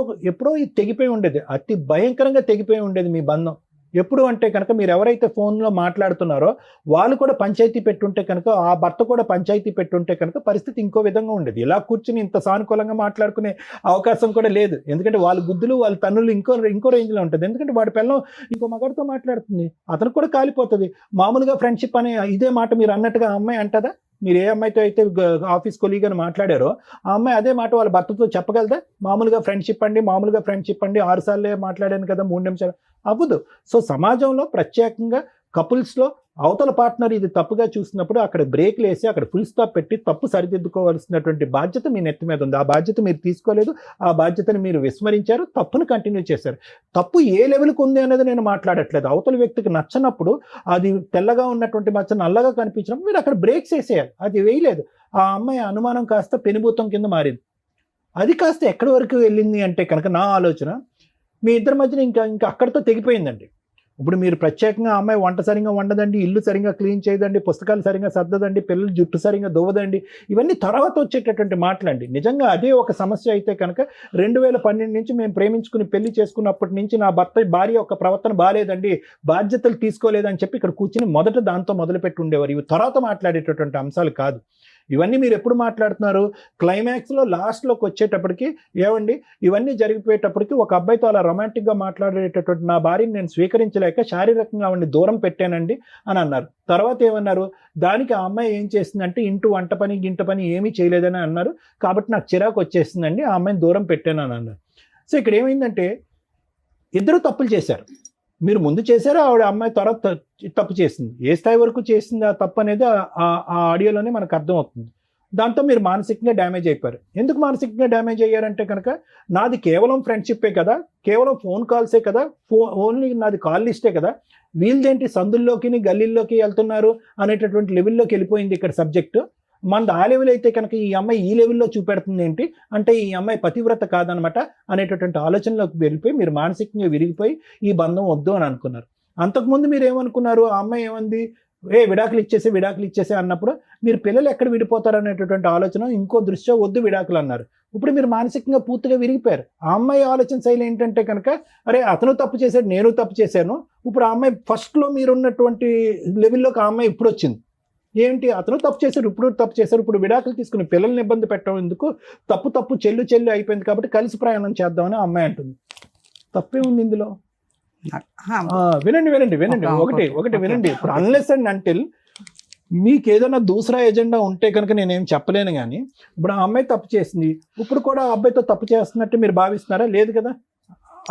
ఇది తెగిపోయి ఉండేది, అతి భయంకరంగా తెగిపోయి ఉండేది మీ బంధం. ఎప్పుడు అంటే కనుక మీరు ఎవరైతే ఫోన్లో మాట్లాడుతున్నారో వాళ్ళు కూడా పంచాయతీ పెట్టుంటే కనుక, ఆ భర్త కూడా పంచాయతీ పెట్టుంటే కనుక పరిస్థితి ఇంకో విధంగా ఉండేది. ఇలా కూర్చుని ఇంత సానుకూలంగా మాట్లాడుకునే అవకాశం కూడా లేదు. ఎందుకంటే వాళ్ళ గుద్దులు వాళ్ళ తన్నులు ఇంకో రేంజ్లో ఉంటుంది. ఎందుకంటే వాడి పిల్లం ఇంకో మగాడితో మాట్లాడుతుంది, అతను కూడా కాలిపోతుంది. మామూలుగా ఫ్రెండ్షిప్ అనే ఇదే మాట మీరు అన్నట్టుగా ఆ అమ్మాయి అంటదా? మీరు ఏ అమ్మాయితో అయితే ఆఫీస్ కొలీగ్ అని మాట్లాడారో ఆ అమ్మాయి అదే మాట వాళ్ళ భర్తతో చెప్పగలదా? మామూలుగా ఫ్రెండ్షిప్ అండి 6 సార్లే మాట్లాడాను కదా 3 నిమిషాలు అవ్వదు. సో సమాజంలో ప్రత్యేకంగా కపుల్స్లో అవతల పార్ట్నర్ ఇది తప్పుగా చూసినప్పుడు అక్కడ బ్రేక్లు వేసి అక్కడ ఫుల్ స్టాప్ పెట్టి తప్పు సరిదిద్దుకోవాల్సినటువంటి బాధ్యత మీ నెత్తి మీద ఉంది. ఆ బాధ్యత మీరు తీసుకోలేదు, ఆ బాధ్యతను మీరు విస్మరించారు, తప్పును కంటిన్యూ చేశారు. తప్పు ఏ లెవెల్కి ఉంది అనేది నేను మాట్లాడట్లేదు. అవతల వ్యక్తికి నచ్చనప్పుడు, అది తెల్లగా ఉన్నటువంటి మచ్చ నల్లగా కనిపించినప్పుడు మీరు అక్కడ బ్రేక్స్ వేసేయాలి. అది వేయలేదు. ఆ అమ్మాయి అనుమానం కాస్త పెనుభూతం కింద మారింది. అది కాస్త ఎక్కడి వరకు వెళ్ళింది అంటే కనుక నా ఆలోచన మీ ఇద్దరి మధ్యన ఇంకా అక్కడితో తెగిపోయిందండి. ఇప్పుడు మీరు ప్రత్యేకంగా అమ్మాయి వంట సరిగా వండదండి, ఇల్లు సరిగా క్లీన్ చేయదండి, పుస్తకాలు సరిగా సర్దదండి, పిల్లలు జుట్టు సరిగా దువ్వదండి, ఇవన్నీ తర్వాత వచ్చేటటువంటి మాటలండి. నిజంగా అదే ఒక సమస్య అయితే కనుక 2012 నుంచి మేము ప్రేమించుకుని పెళ్లి చేసుకున్నప్పటి నుంచి నా భార్య యొక్క ప్రవర్తన బాగాలేదండి, బాధ్యతలు తీసుకోలేదని చెప్పి ఇక్కడ కూర్చుని మొదట దాంతో మొదలుపెట్టి ఉండేవారు. ఇవి తర్వాత మాట్లాడేటటువంటి అంశాలు కాదు. ఇవన్నీ మీరు ఎప్పుడు మాట్లాడుతున్నారు? క్లైమాక్స్లో లాస్ట్లోకి వచ్చేటప్పటికి ఏమండి ఇవన్నీ జరిగిపోయేటప్పటికి ఒక అబ్బాయితో అలా రొమాంటిక్గా మాట్లాడేటటువంటి నా భార్యని నేను స్వీకరించలేక శారీరకంగా ఆవిడని దూరం పెట్టానండి అని అన్నారు. తర్వాత ఏమన్నారు? దానికి ఆ అమ్మాయి ఏం చేసిందంటే ఇంటి వంట పని గింట పని ఏమీ చేయలేదని అన్నారు, కాబట్టి నాకు చిరాకు వచ్చేసిందండి, ఆ అమ్మాయిని దూరం పెట్టాను అని అన్నారు. సో ఇక్కడ ఏమైందంటే ఇద్దరు తప్పులు చేశారు. మీరు ముందు చేశారు, ఆవిడ అమ్మాయి తర్వాత తప్పు చేసింది. ఏ స్థాయి వరకు చేసింది ఆ తప్పు అనేది ఆ ఆడియోలోనే మనకు అర్థమవుతుంది. దాంతో మీరు మానసికంగా డ్యామేజ్ అయిపోయారు. ఎందుకు మానసికంగా డ్యామేజ్ అయ్యారంటే కనుక నాది కేవలం ఫ్రెండ్షిప్పే కదా, కేవలం ఫోన్ కాల్సే కదా, ఓన్లీ నాది కాల్ లిస్టే కదా, వీళ్ళదేంటి సందుల్లోకి గల్లీల్లోకి వెళ్తున్నారు అనేటటువంటి లెవెల్లోకి వెళ్ళిపోయింది ఇక్కడ సబ్జెక్టు. మనది ఆ లెవెల్ అయితే కనుక ఈ అమ్మాయి ఈ లెవెల్లో చూపెడుతుంది ఏంటి అంటే ఈ అమ్మాయి పతివ్రత కాదనమాట అనేటటువంటి ఆలోచనలోకి వెళ్ళిపోయి మీరు మానసికంగా విరిగిపోయి ఈ బంధం వద్దు అని అనుకున్నారు. అంతకుముందు మీరు ఏమనుకున్నారు, ఆ అమ్మాయి ఏమంది, విడాకులు ఇచ్చేసే అన్నప్పుడు మీరు పిల్లలు ఎక్కడ విడిపోతారు అనేటటువంటి ఆలోచన, ఇంకో దృష్ట్యా వద్దు విడాకులు అన్నారు. ఇప్పుడు మీరు మానసికంగా పూర్తిగా విరిగిపోయారు. ఆ అమ్మాయి ఆలోచన శైలి ఏంటంటే కనుక అరే అతను తప్పు చేశాడు, నేను తప్పు చేశాను. ఇప్పుడు ఆ అమ్మాయి ఫస్ట్లో మీరున్నటువంటి లెవెల్లోకి ఆ అమ్మాయి ఇప్పుడు వచ్చింది. ఏంటి, అతను తప్పు చేశారు, ఇప్పుడు తప్పు చేశారు, ఇప్పుడు విడాకులు తీసుకుని పిల్లల్ని ఇబ్బంది పెట్టడం ఎందుకు, తప్పు చెల్లు అయిపోయింది కాబట్టి కలిసి ప్రయాణం చేద్దామని ఆ అమ్మాయి అంటుంది. తప్పే ఉంది ఇందులో? వినండి ఒకటి వినండి. ఇప్పుడు అన్లెస్ అండ్ అంటిల్ మీకు ఏదైనా దూసరా ఎజెండా ఉంటే కనుక నేనేం చెప్పలేను. కానీ ఇప్పుడు ఆ అమ్మాయి తప్పు చేసింది, ఇప్పుడు కూడా ఆ అబ్బాయితో తప్పు చేస్తున్నట్టు మీరు భావిస్తున్నారా? లేదు కదా,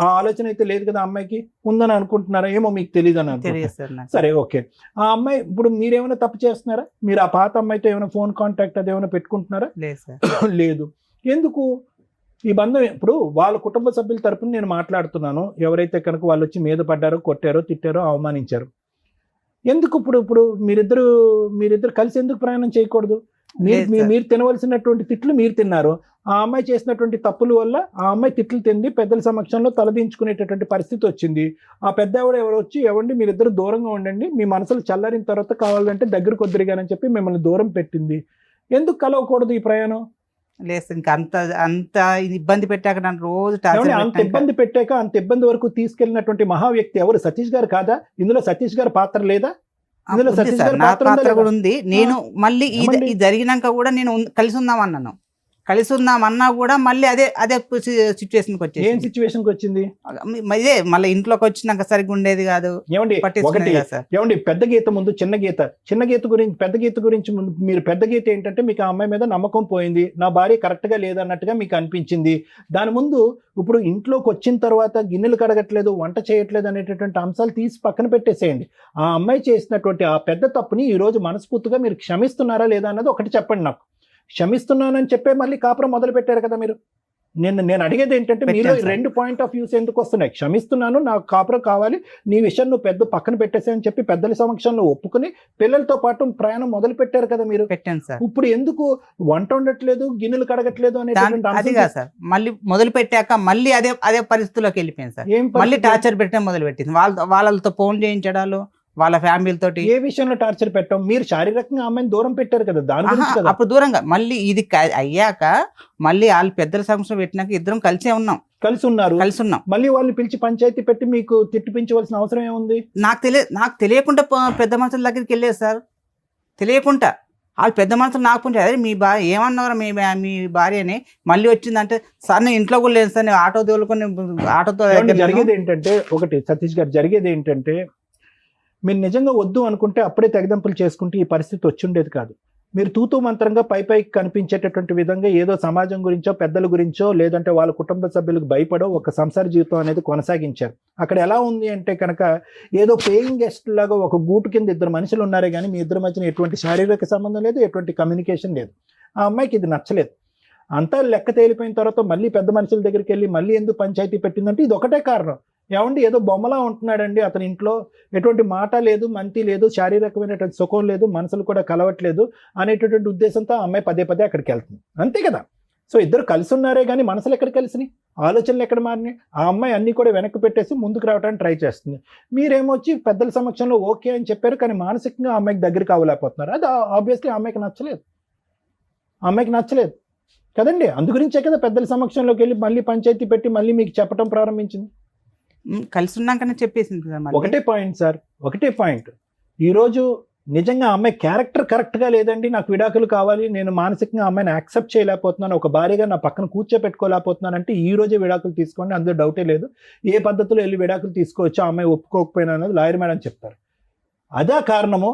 ఆ ఆలోచన అయితే లేదు కదా. అమ్మాయికి ఉందని అనుకుంటున్నారా? ఏమో మీకు తెలియదు అని అనుకుంటున్నారా? సరే ఓకే. ఆ అమ్మాయి ఇప్పుడు మీరేమైనా తప్పు చేస్తున్నారా? మీరు ఆ పాత అమ్మాయితో ఏమైనా ఫోన్ కాంటాక్ట్ అది ఏమైనా పెట్టుకుంటున్నారా? లేదు. ఎందుకు ఈ బంధం? ఇప్పుడు వాళ్ళ కుటుంబ సభ్యుల తరపున నేను మాట్లాడుతున్నాను. ఎవరైతే కనుక వాళ్ళు వచ్చి మీద పడ్డారో, కొట్టారో, తిట్టారో, అవమానించారు, ఎందుకు ఇప్పుడు మీరిద్దరు కలిసి ఎందుకు ప్రయాణం చేయకూడదు? మీరు తినవలసినటువంటి తిట్లు మీరు తిన్నారు. ఆ అమ్మాయి చేసినటువంటి తప్పుల వల్ల ఆ అమ్మాయి తిట్లు తింది, పెద్దల సమక్షంలో తలదించుకునేటటువంటి పరిస్థితి వచ్చింది. ఆ పెద్ద ఎవరు వచ్చి ఎవండి మీరిద్దరు దూరంగా ఉండండి, మీ మనసులు చల్లారిన తర్వాత కావాలంటే దగ్గరకు వద్దురుగానని చెప్పి మిమ్మల్ని దూరం పెట్టింది. ఎందుకు కలవకూడదు ఈ ప్రయాణం? లేదు, ఇంకా అంత ఇబ్బంది పెట్టాక నన్ను రోజు అంత ఇబ్బంది పెట్టాక అంత ఇబ్బంది వరకు తీసుకెళ్ళినటువంటి మహా వ్యక్తి ఎవరు? సతీష్ గారు కాదా? ఇందులో సతీష్ గారి పాత్ర లేదా? ఇందులో సతీష్ గారి పాత్ర కూడా ఉంది. నేను మళ్ళీ ఇది జరిగినాక కూడా నేను కలిసి ఉందామన్నా కూడా మళ్ళీ అదే సిచ్యువేషన్కి వచ్చేది. ఏం సిచ్యువేషన్కి వచ్చింది? ఇదే మళ్ళీ ఇంట్లోకి వచ్చినాక సరిగ్గా ఉండేది కాదు. ఏమండి పెద్ద గీత ముందు చిన్న గీత గురించి పెద్ద గీత గురించి మీరు పెద్ద గీత ఏంటంటే మీకు ఆ అమ్మాయి మీద నమ్మకం పోయింది, నా భార్య కరెక్ట్ గా లేదన్నట్టుగా మీకు అనిపించింది. దాని ముందు ఇప్పుడు ఇంట్లోకి వచ్చిన తర్వాత గిన్నెలు కడగట్లేదు, వంట చేయట్లేదు అనేటటువంటి అంశాలు తీసి పక్కన పెట్టేసేయండి. ఆ అమ్మాయి చేసినటువంటి ఆ పెద్ద తప్పుని ఈ రోజు మనస్ఫూర్తిగా మీరు క్షమిస్తున్నారా లేదా అన్నది ఒకటి చెప్పండి నాకు. క్షమిస్తున్నానని చెప్పే మళ్ళీ కాపురం మొదలు పెట్టారు కదా మీరు. నేను అడిగేది ఏంటంటే మీరు రెండు పాయింట్ ఆఫ్ వ్యూస్ ఎందుకు వస్తున్నాయి? క్షమిస్తున్నాను, నాకు కాపురం కావాలి, నీ విషయం నువ్వు పెద్ద పక్కన పెట్టేసాయని చెప్పి పెద్దల సమక్షంలో ఒప్పుకుని పిల్లలతో పాటు ప్రయాణం మొదలు పెట్టారు కదా మీరు. పెట్టాను సార్. ఇప్పుడు ఎందుకు వంట ఉండట్లేదు, గిన్నెలు కడగట్లేదు అనేది సార్. మళ్ళీ మొదలు పెట్టాక మళ్ళీ అదే పరిస్థితిలోకి వెళ్ళిపోయింది సార్. మళ్ళీ టార్చర్ పెట్టడం మొదలు పెట్టింది. వాళ్ళతో ఫోన్ చేయించడాలు, వాళ్ళ ఫ్యామిలీలతోటి. ఏ విషయంలో టార్చర్ పెట్టాం? మీరు శారీరకంగా అమ్మాయిని దూరం పెట్టారు కదా, దాని గురించి కదా. అప్పుడు దూరంగా మళ్ళీ ఇది అయ్యాక మళ్ళీ వాళ్ళు పెద్దల సంవత్సరం పెట్టినాక ఇద్దరం కలిసి ఉన్నాం. మళ్ళీ వాళ్ళని పిలిచి పంచాయతీ పెట్టి మీకు తిట్టిపించవలసిన అవసరం ఏముంది? నాకు తెలియకుండా పెద్ద మనుషుల దగ్గరికి వెళ్ళేది సార్. తెలియకుండా వాళ్ళు పెద్ద మనుషులు నాకు పుంచారు, అదే మీ భార్య ఏమన్నారు, మీ భార్యని మళ్ళీ వచ్చిందంటే సార్ నేను ఇంట్లో కూడా లేదు సార్, నేను ఆటో తోలుకొని ఆటోతో. జరిగేది ఏంటంటే ఒకటి సతీష్ గారు, జరిగేది ఏంటంటే మీరు నిజంగా వద్దు అనుకుంటే అప్పుడే తెగదంపులు చేసుకుంటే ఈ పరిస్థితి వచ్చుండేది కాదు. మీరు తూతూ మంత్రంగా పైకి కనిపించేటటువంటి విధంగా ఏదో సమాజం గురించో, పెద్దల గురించో, లేదంటే వాళ్ళ కుటుంబ సభ్యులకు భయపడో ఒక సంసార జీవితం అనేది కొనసాగించారు. అక్కడ ఎలా ఉంది అంటే కనుక ఏదో పేయింగ్ గెస్ట్ లాగా ఒక గూటు కింద ఇద్దరు మనుషులు ఉన్నారే కానీ మీ ఇద్దరి మధ్యన ఎటువంటి శారీరక సంబంధం లేదు, ఎటువంటి కమ్యూనికేషన్ లేదు. ఆ అమ్మాయికి ఇది నచ్చలేదు. అంతా లెక్క తేలిపోయిన తర్వాత మళ్ళీ పెద్ద మనుషుల దగ్గరికి వెళ్ళి మళ్ళీ ఎందుకు పంచాయతీ పెట్టిందంటే ఇది ఒకటే కారణం. ఏమండి ఏదో బొమ్మలా ఉంటున్నాడండి అతని ఇంట్లో, ఎటువంటి మాట లేదు, మంతి లేదు, శారీరకమైనటువంటి సుఖం లేదు, మనసులు కూడా కలవట్లేదు అనేటటువంటి ఉద్దేశంతో ఆ అమ్మాయి పదే అక్కడికి వెళ్తుంది. అంతే కదా. సో ఇద్దరు కలిసి ఉన్నారే కానీ మనసులు ఎక్కడ కలిసినాయి, ఆలోచనలు ఎక్కడ మారినాయి? ఆ అమ్మాయి అన్ని కూడా వెనక్కి పెట్టేసి ముందుకు రావడానికి ట్రై చేస్తుంది. మీరేమొచ్చి పెద్దల సమక్షంలో ఓకే అని చెప్పారు కానీ మానసికంగా ఆ అమ్మాయికి దగ్గరికి అవ్వలేకపోతున్నారు. అది ఆబ్వియస్లీ ఆ అమ్మాయికి నచ్చలేదు కదండి. అందుగురించే కదా పెద్దల సమక్షంలోకి వెళ్ళి మళ్ళీ పంచాయతీ పెట్టి మళ్ళీ మీకు చెప్పడం ప్రారంభించింది. కలిసి ఉన్నాకనే చెప్పేసింది. ఒకటే పాయింట్ సార్, ఒకటే పాయింట్. ఈరోజు నిజంగా అమ్మాయి క్యారెక్టర్ కరెక్ట్గా లేదండి, నాకు విడాకులు కావాలి, నేను మానసికంగా అమ్మాయిని యాక్సెప్ట్ చేయలేకపోతున్నాను, ఒక భార్యగా నా పక్కన కూర్చోపెట్టుకోలేకపోతున్నాను అంటే ఈ రోజే విడాకులు తీసుకోండి, అందులో డౌటే లేదు. ఏ పద్ధతిలో వెళ్ళి విడాకులు తీసుకోవచ్చో ఆ అమ్మాయి ఒప్పుకోకపోయినా అనేది లాయర్ మేడం చెప్తారు. అదా కారణమో,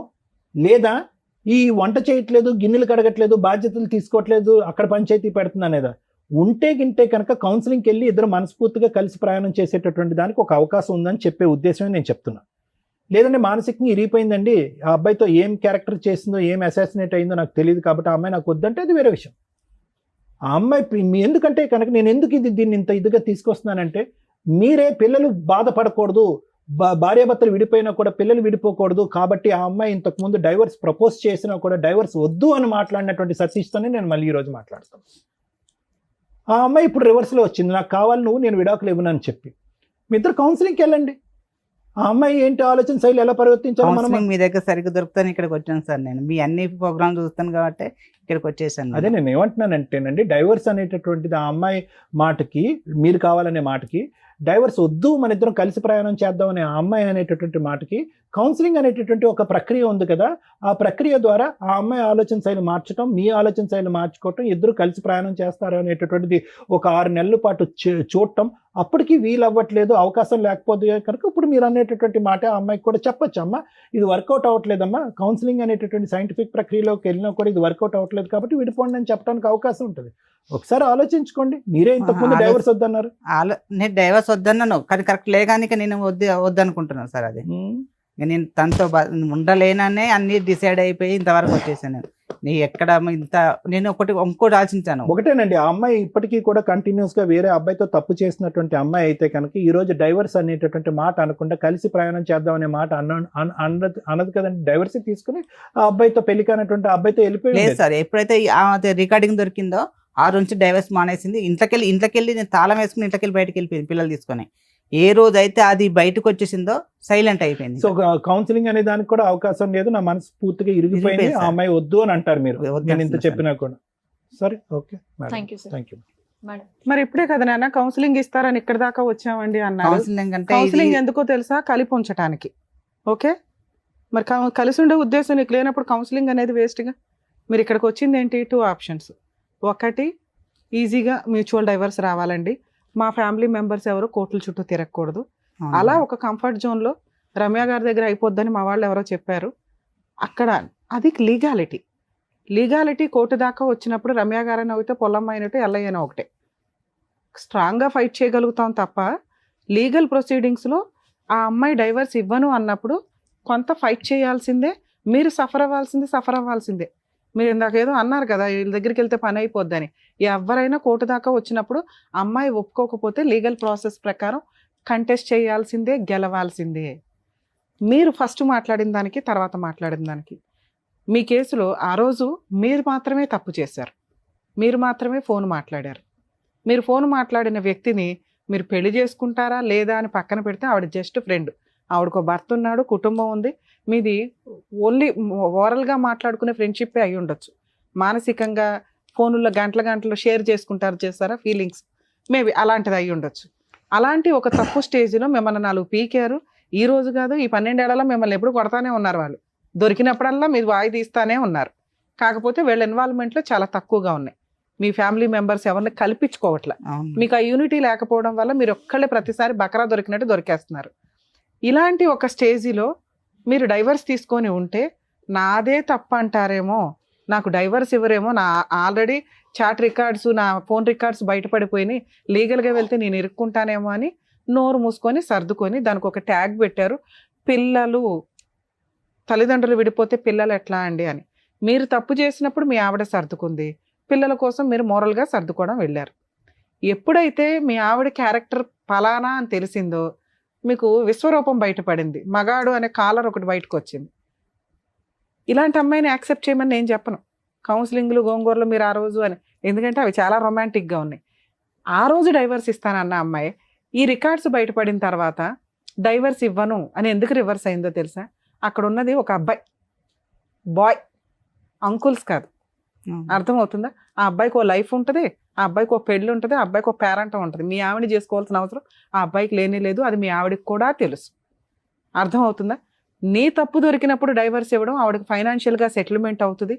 లేదా ఈ వంట చేయట్లేదు, గిన్నెలు కడగట్లేదు, బాధ్యతలు తీసుకోవట్లేదు, అక్కడ పంచాయతీ పెడుతుంది అనేదా? ఉంటే కనుక కౌన్సిలింగ్కి వెళ్ళి ఇద్దరు మనస్ఫూర్తిగా కలిసి ప్రయాణం చేసేటటువంటి దానికి ఒక అవకాశం ఉందని చెప్పే ఉద్దేశమే నేను చెప్తున్నా. లేదంటే మానసికంగా ఇరిగిపోయిందండి, ఆ అబ్బాయితో ఏం క్యారెక్టర్ చేసిందో, ఏం అసాసినేట్ అయిందో నాకు తెలియదు కాబట్టి ఆ అమ్మాయి నాకు వద్దంటే అది వేరే విషయం. ఆ అమ్మాయి ఎందుకంటే కనుక నేను ఎందుకు దీన్ని ఇంత ఇదిగా తీసుకొస్తున్నానంటే మీరే పిల్లలు బాధపడకూడదు, భార్యాభర్తలు విడిపోయినా కూడా పిల్లలు విడిపోకూడదు కాబట్టి ఆ అమ్మాయి ఇంతకు ముందు డైవర్స్ ప్రపోజ్ చేసినా కూడా డైవర్స్ వద్దు అని మాట్లాడినటువంటి సతీష్తోనే నేను మళ్ళీ ఈ రోజు మాట్లాడతాను. ఆ అమ్మాయి ఇప్పుడు రివర్స్లో వచ్చింది, నాకు కావాలి నువ్వు, నేను విడాకులు ఇవ్వనని చెప్పి. మీ ఇద్దరు కౌన్సిలింగ్కి వెళ్ళండి. ఆ అమ్మాయి ఏంటి ఆలోచన శైలి ఎలా పరివర్తించాలో మనం. మీ దగ్గర సరిగ్గా దొరుకుతాను ఇక్కడికి వచ్చాను సార్, నేను మీ అన్ని ప్రోగ్రామ్ చూస్తాను కాబట్టి ఇక్కడికి వచ్చేసాను. అదే నేను ఏమంటున్నానంటేనండి, డైవర్స్ అనేటటువంటిది ఆ అమ్మాయి మాటకి, మీరు కావాలనే మాటకి, డైవర్స్ వద్దు మన ఇద్దరం కలిసి ప్రయాణం చేద్దాం అనే ఆ అమ్మాయి అనేటటువంటి మాటకి కౌన్సిలింగ్ అనేటటువంటి ఒక ప్రక్రియ ఉంది కదా, ఆ ప్రక్రియ ద్వారా ఆ అమ్మాయి ఆలోచన శైలి మార్చడం, మీ ఆలోచన శైలి మార్చుకోవటం, ఇద్దరు కలిసి ప్రయాణం చేస్తారు అనేటటువంటిది ఒక 6 నెలల పాటు చూడటం. అప్పటికి వీలు అవ్వట్లేదు, అవకాశం లేకపోతే కనుక ఇప్పుడు మీరు అనేటటువంటి మాట ఆ అమ్మాయికి కూడా చెప్పొచ్చు, అమ్మ ఇది వర్కౌట్ అవ్వట్లేదమ్మా, కౌన్సిలింగ్ అనేటటువంటి సైంటిఫిక్ ప్రక్రియలోకి వెళ్ళినా కూడా ఇది వర్కౌట్ అవ్వట్లేదు కాబట్టి విడిపోండి అని చెప్పడానికి అవకాశం ఉంటుంది. ఒకసారి ఆలోచించుకోండి. మీరే ఇంతకుముందు డైవర్స్ వద్దన్నారు. నేను డైవర్స్ వద్దన్నాను కానీ కరెక్ట్ లేగానిక నేను వద్దనుకుంటున్నాను సార్. అది నేను తనతో ఉండలేననే అన్ని డిసైడ్ అయిపోయి ఇంతవరకు వచ్చేసాను. నీ ఎక్కడ ఇంత నేను ఇంకోటి ఆలోచించాను. ఒకటేనండి, ఆ అమ్మాయి ఇప్పటికీ కూడా కంటిన్యూస్ గా వేరే అబ్బాయితో తప్పు చేసినటువంటి అమ్మాయి అయితే కనుక ఈ రోజు డైవర్స్ అనేటటువంటి మాట అనకుండా కలిసి ప్రయాణం చేద్దాం అనే మాట అన్నది కదండి. డైవర్స్ తీసుకుని ఆ అబ్బాయితో పెళ్లి కానటువంటి అబ్బాయితో వెళ్ళిపోయింది సార్. ఎప్పుడైతే రికార్డింగ్ దొరికిందో ఆ నుంచి డైవర్స్ మానేసింది. ఇంట్లోకెళ్ళి నేను తాళం వేసుకుని ఇంట్లోకెళ్ళి బయటకు వెళ్ళిపోయింది పిల్లలు తీసుకొని. ఏ రోజు అయితే అది బయటకు వచ్చేసిందో సైలెంట్ అయిపోయింది. సో కౌన్సిలింగ్ అనే దానికి కూడా అవకాశం లేదు, నా మనసు పూర్తిగా ఇరిగిపోయింది, ఆ అమ్మాయి వద్దు అని అంటారు మీరు, నేను ఇంత చెప్పినా కూడా. సరే, ఓకే, థ్యాంక్ యూ. మరి ఇప్పుడే కదా నాన్న కౌన్సిలింగ్ ఇస్తారని ఇక్కడ దాకా వచ్చామండి అన్నారు. కౌన్సిలింగ్ ఎందుకో తెలుసా? కలిపి ఉంచడానికి. ఓకే, మరి కలిసి ఉండే ఉద్దేశం నీకు లేనప్పుడు కౌన్సిలింగ్ అనేది వేస్ట్గా. మీరు ఇక్కడికి వచ్చింది ఏంటి? 2 ఆప్షన్స్. ఒకటి, ఈజీగా మ్యూచువల్ డైవర్స్ రావాలండి, మా ఫ్యామిలీ మెంబర్స్ ఎవరు కోర్టుల చుట్టూ తిరగకూడదు. అలా ఒక కంఫర్ట్ జోన్లో రమ్య గారి దగ్గర అయిపోద్దని మా వాళ్ళు ఎవరో చెప్పారు. అక్కడ అది లీగాలిటీ కోర్టు దాకా వచ్చినప్పుడు రమ్య గారైనా ఒకటే, పొల్లమ్మ అయినట్టు, ఎల్లయ్యన ఒకటే. స్ట్రాంగ్గా ఫైట్ చేయగలుగుతాం తప్ప లీగల్ ప్రొసీడింగ్స్లో ఆ అమ్మాయి డైవర్స్ ఇవ్వను అన్నప్పుడు కొంత ఫైట్ చేయాల్సిందే, మీరు సఫర్ అవ్వాల్సిందే. మీరు ఇందాక ఏదో అన్నారు కదా, వీళ్ళ దగ్గరికి వెళ్తే పని అయిపోద్దని. ఎవరైనా కోర్టు దాకా వచ్చినప్పుడు అమ్మాయి ఒప్పుకోకపోతే లీగల్ ప్రాసెస్ ప్రకారం కంటెస్ట్ చేయాల్సిందే, గెలవాల్సిందే. మీరు ఫస్ట్ మాట్లాడిన దానికి తర్వాత మాట్లాడిన దానికి మీ కేసులో ఆ రోజు మీరు మాత్రమే తప్పు చేశారు, మీరు మాత్రమే ఫోన్ మాట్లాడారు. మీరు ఫోన్ మాట్లాడిన వ్యక్తిని మీరు పెళ్లి చేసుకుంటారా లేదా అని పక్కన పెడితే ఆవిడ జస్ట్ ఫ్రెండ్, ఆవిడకు భర్త ఉన్నాడు, కుటుంబం ఉంది, మీది ఓన్లీ ఓరల్గా మాట్లాడుకునే ఫ్రెండ్షిప్పే అయి ఉండొచ్చు. మానసికంగా ఫోనుల్లో గంటలు షేర్ చేస్తారా ఫీలింగ్స్, మేబీ అలాంటిది అయి ఉండొచ్చు. అలాంటి ఒక తప్పు స్టేజ్లో మిమ్మల్ని 4 పీకారు. ఈ రోజు కాదు, ఈ 12 ఏళ్లలో మిమ్మల్ని ఎప్పుడు కొడతానే ఉన్నారు వాళ్ళు. దొరికినప్పుడల్లా మీరు వాయి తీస్తానే ఉన్నారు. కాకపోతే వీళ్ళ ఇన్వాల్వ్మెంట్లో చాలా తక్కువగా ఉన్నాయి. మీ ఫ్యామిలీ మెంబర్స్ ఎవరిని కల్పించుకోవట్లే. మీకు ఆ యూనిటీ లేకపోవడం వల్ల మీరు ఒక్కళ్ళే ప్రతిసారి బకరా దొరికినట్టు దొరికేస్తున్నారు. ఇలాంటి ఒక స్టేజిలో మీరు డైవర్స్ తీసుకొని ఉంటే నాదే తప్పు అంటారేమో, నాకు డైవర్స్ ఇవ్వరేమో, నా ఆల్రెడీ చాట్ రికార్డ్స్, నా ఫోన్ రికార్డ్స్ బయటపడిపోయినాయి, లీగల్గా వెళ్తే నేను ఇరుక్కుంటానేమో అని నోరు మూసుకొని సర్దుకొని దానికి ఒక ట్యాగ్ పెట్టారు, పిల్లలు. తల్లిదండ్రులు విడిపోతే పిల్లలు ఎట్లా అండి అని. మీరు తప్పు చేసినప్పుడు మీ ఆవిడ సర్దుకుంది, పిల్లల కోసం మీరు మోరల్గా సర్దుకోవడం వెళ్ళారు. ఎప్పుడైతే మీ ఆవిడ క్యారెక్టర్ ఫలానా అని తెలిసిందో మీకు విశ్వరూపం బయటపడింది, మగాడు అనే కాలర్ ఒకటి బయటకు వచ్చింది. ఇలాంటి అమ్మాయిని యాక్సెప్ట్ చేయమని నేను చెప్పను. కౌన్సిలింగ్లు గోంగూరలు మీరు ఆ రోజు అని, ఎందుకంటే అవి చాలా రొమాంటిక్గా ఉన్నాయి. ఆ రోజు డైవర్స్ ఇస్తానన్న అమ్మాయి ఈ రికార్డ్స్ బయటపడిన తర్వాత డైవర్స్ ఇవ్వను అని ఎందుకు రివర్స్ అయిందో తెలుసా? అక్కడ ఉన్నది ఒక అబ్బాయి, బాయ్, అంకుల్స్ కాదు. అర్థమవుతుందా? ఆ అబ్బాయికి ఓ లైఫ్ ఉంటుంది, ఆ అబ్బాయికి ఒక పెళ్ళి ఉంటుంది, ఆ అబ్బాయికి ఒక పేరెంట్ ఉంటుంది. మీ ఆవిడ చేసుకోవాల్సిన అవసరం ఆ అబ్బాయికి లేనే లేదు, అది మీ ఆవిడకి కూడా తెలుసు. అర్థమవుతుందా? నీ తప్పు దొరికినప్పుడు డైవర్స్ ఇవ్వడం, ఆవిడకి ఫైనాన్షియల్గా సెటిల్మెంట్ అవుతుంది,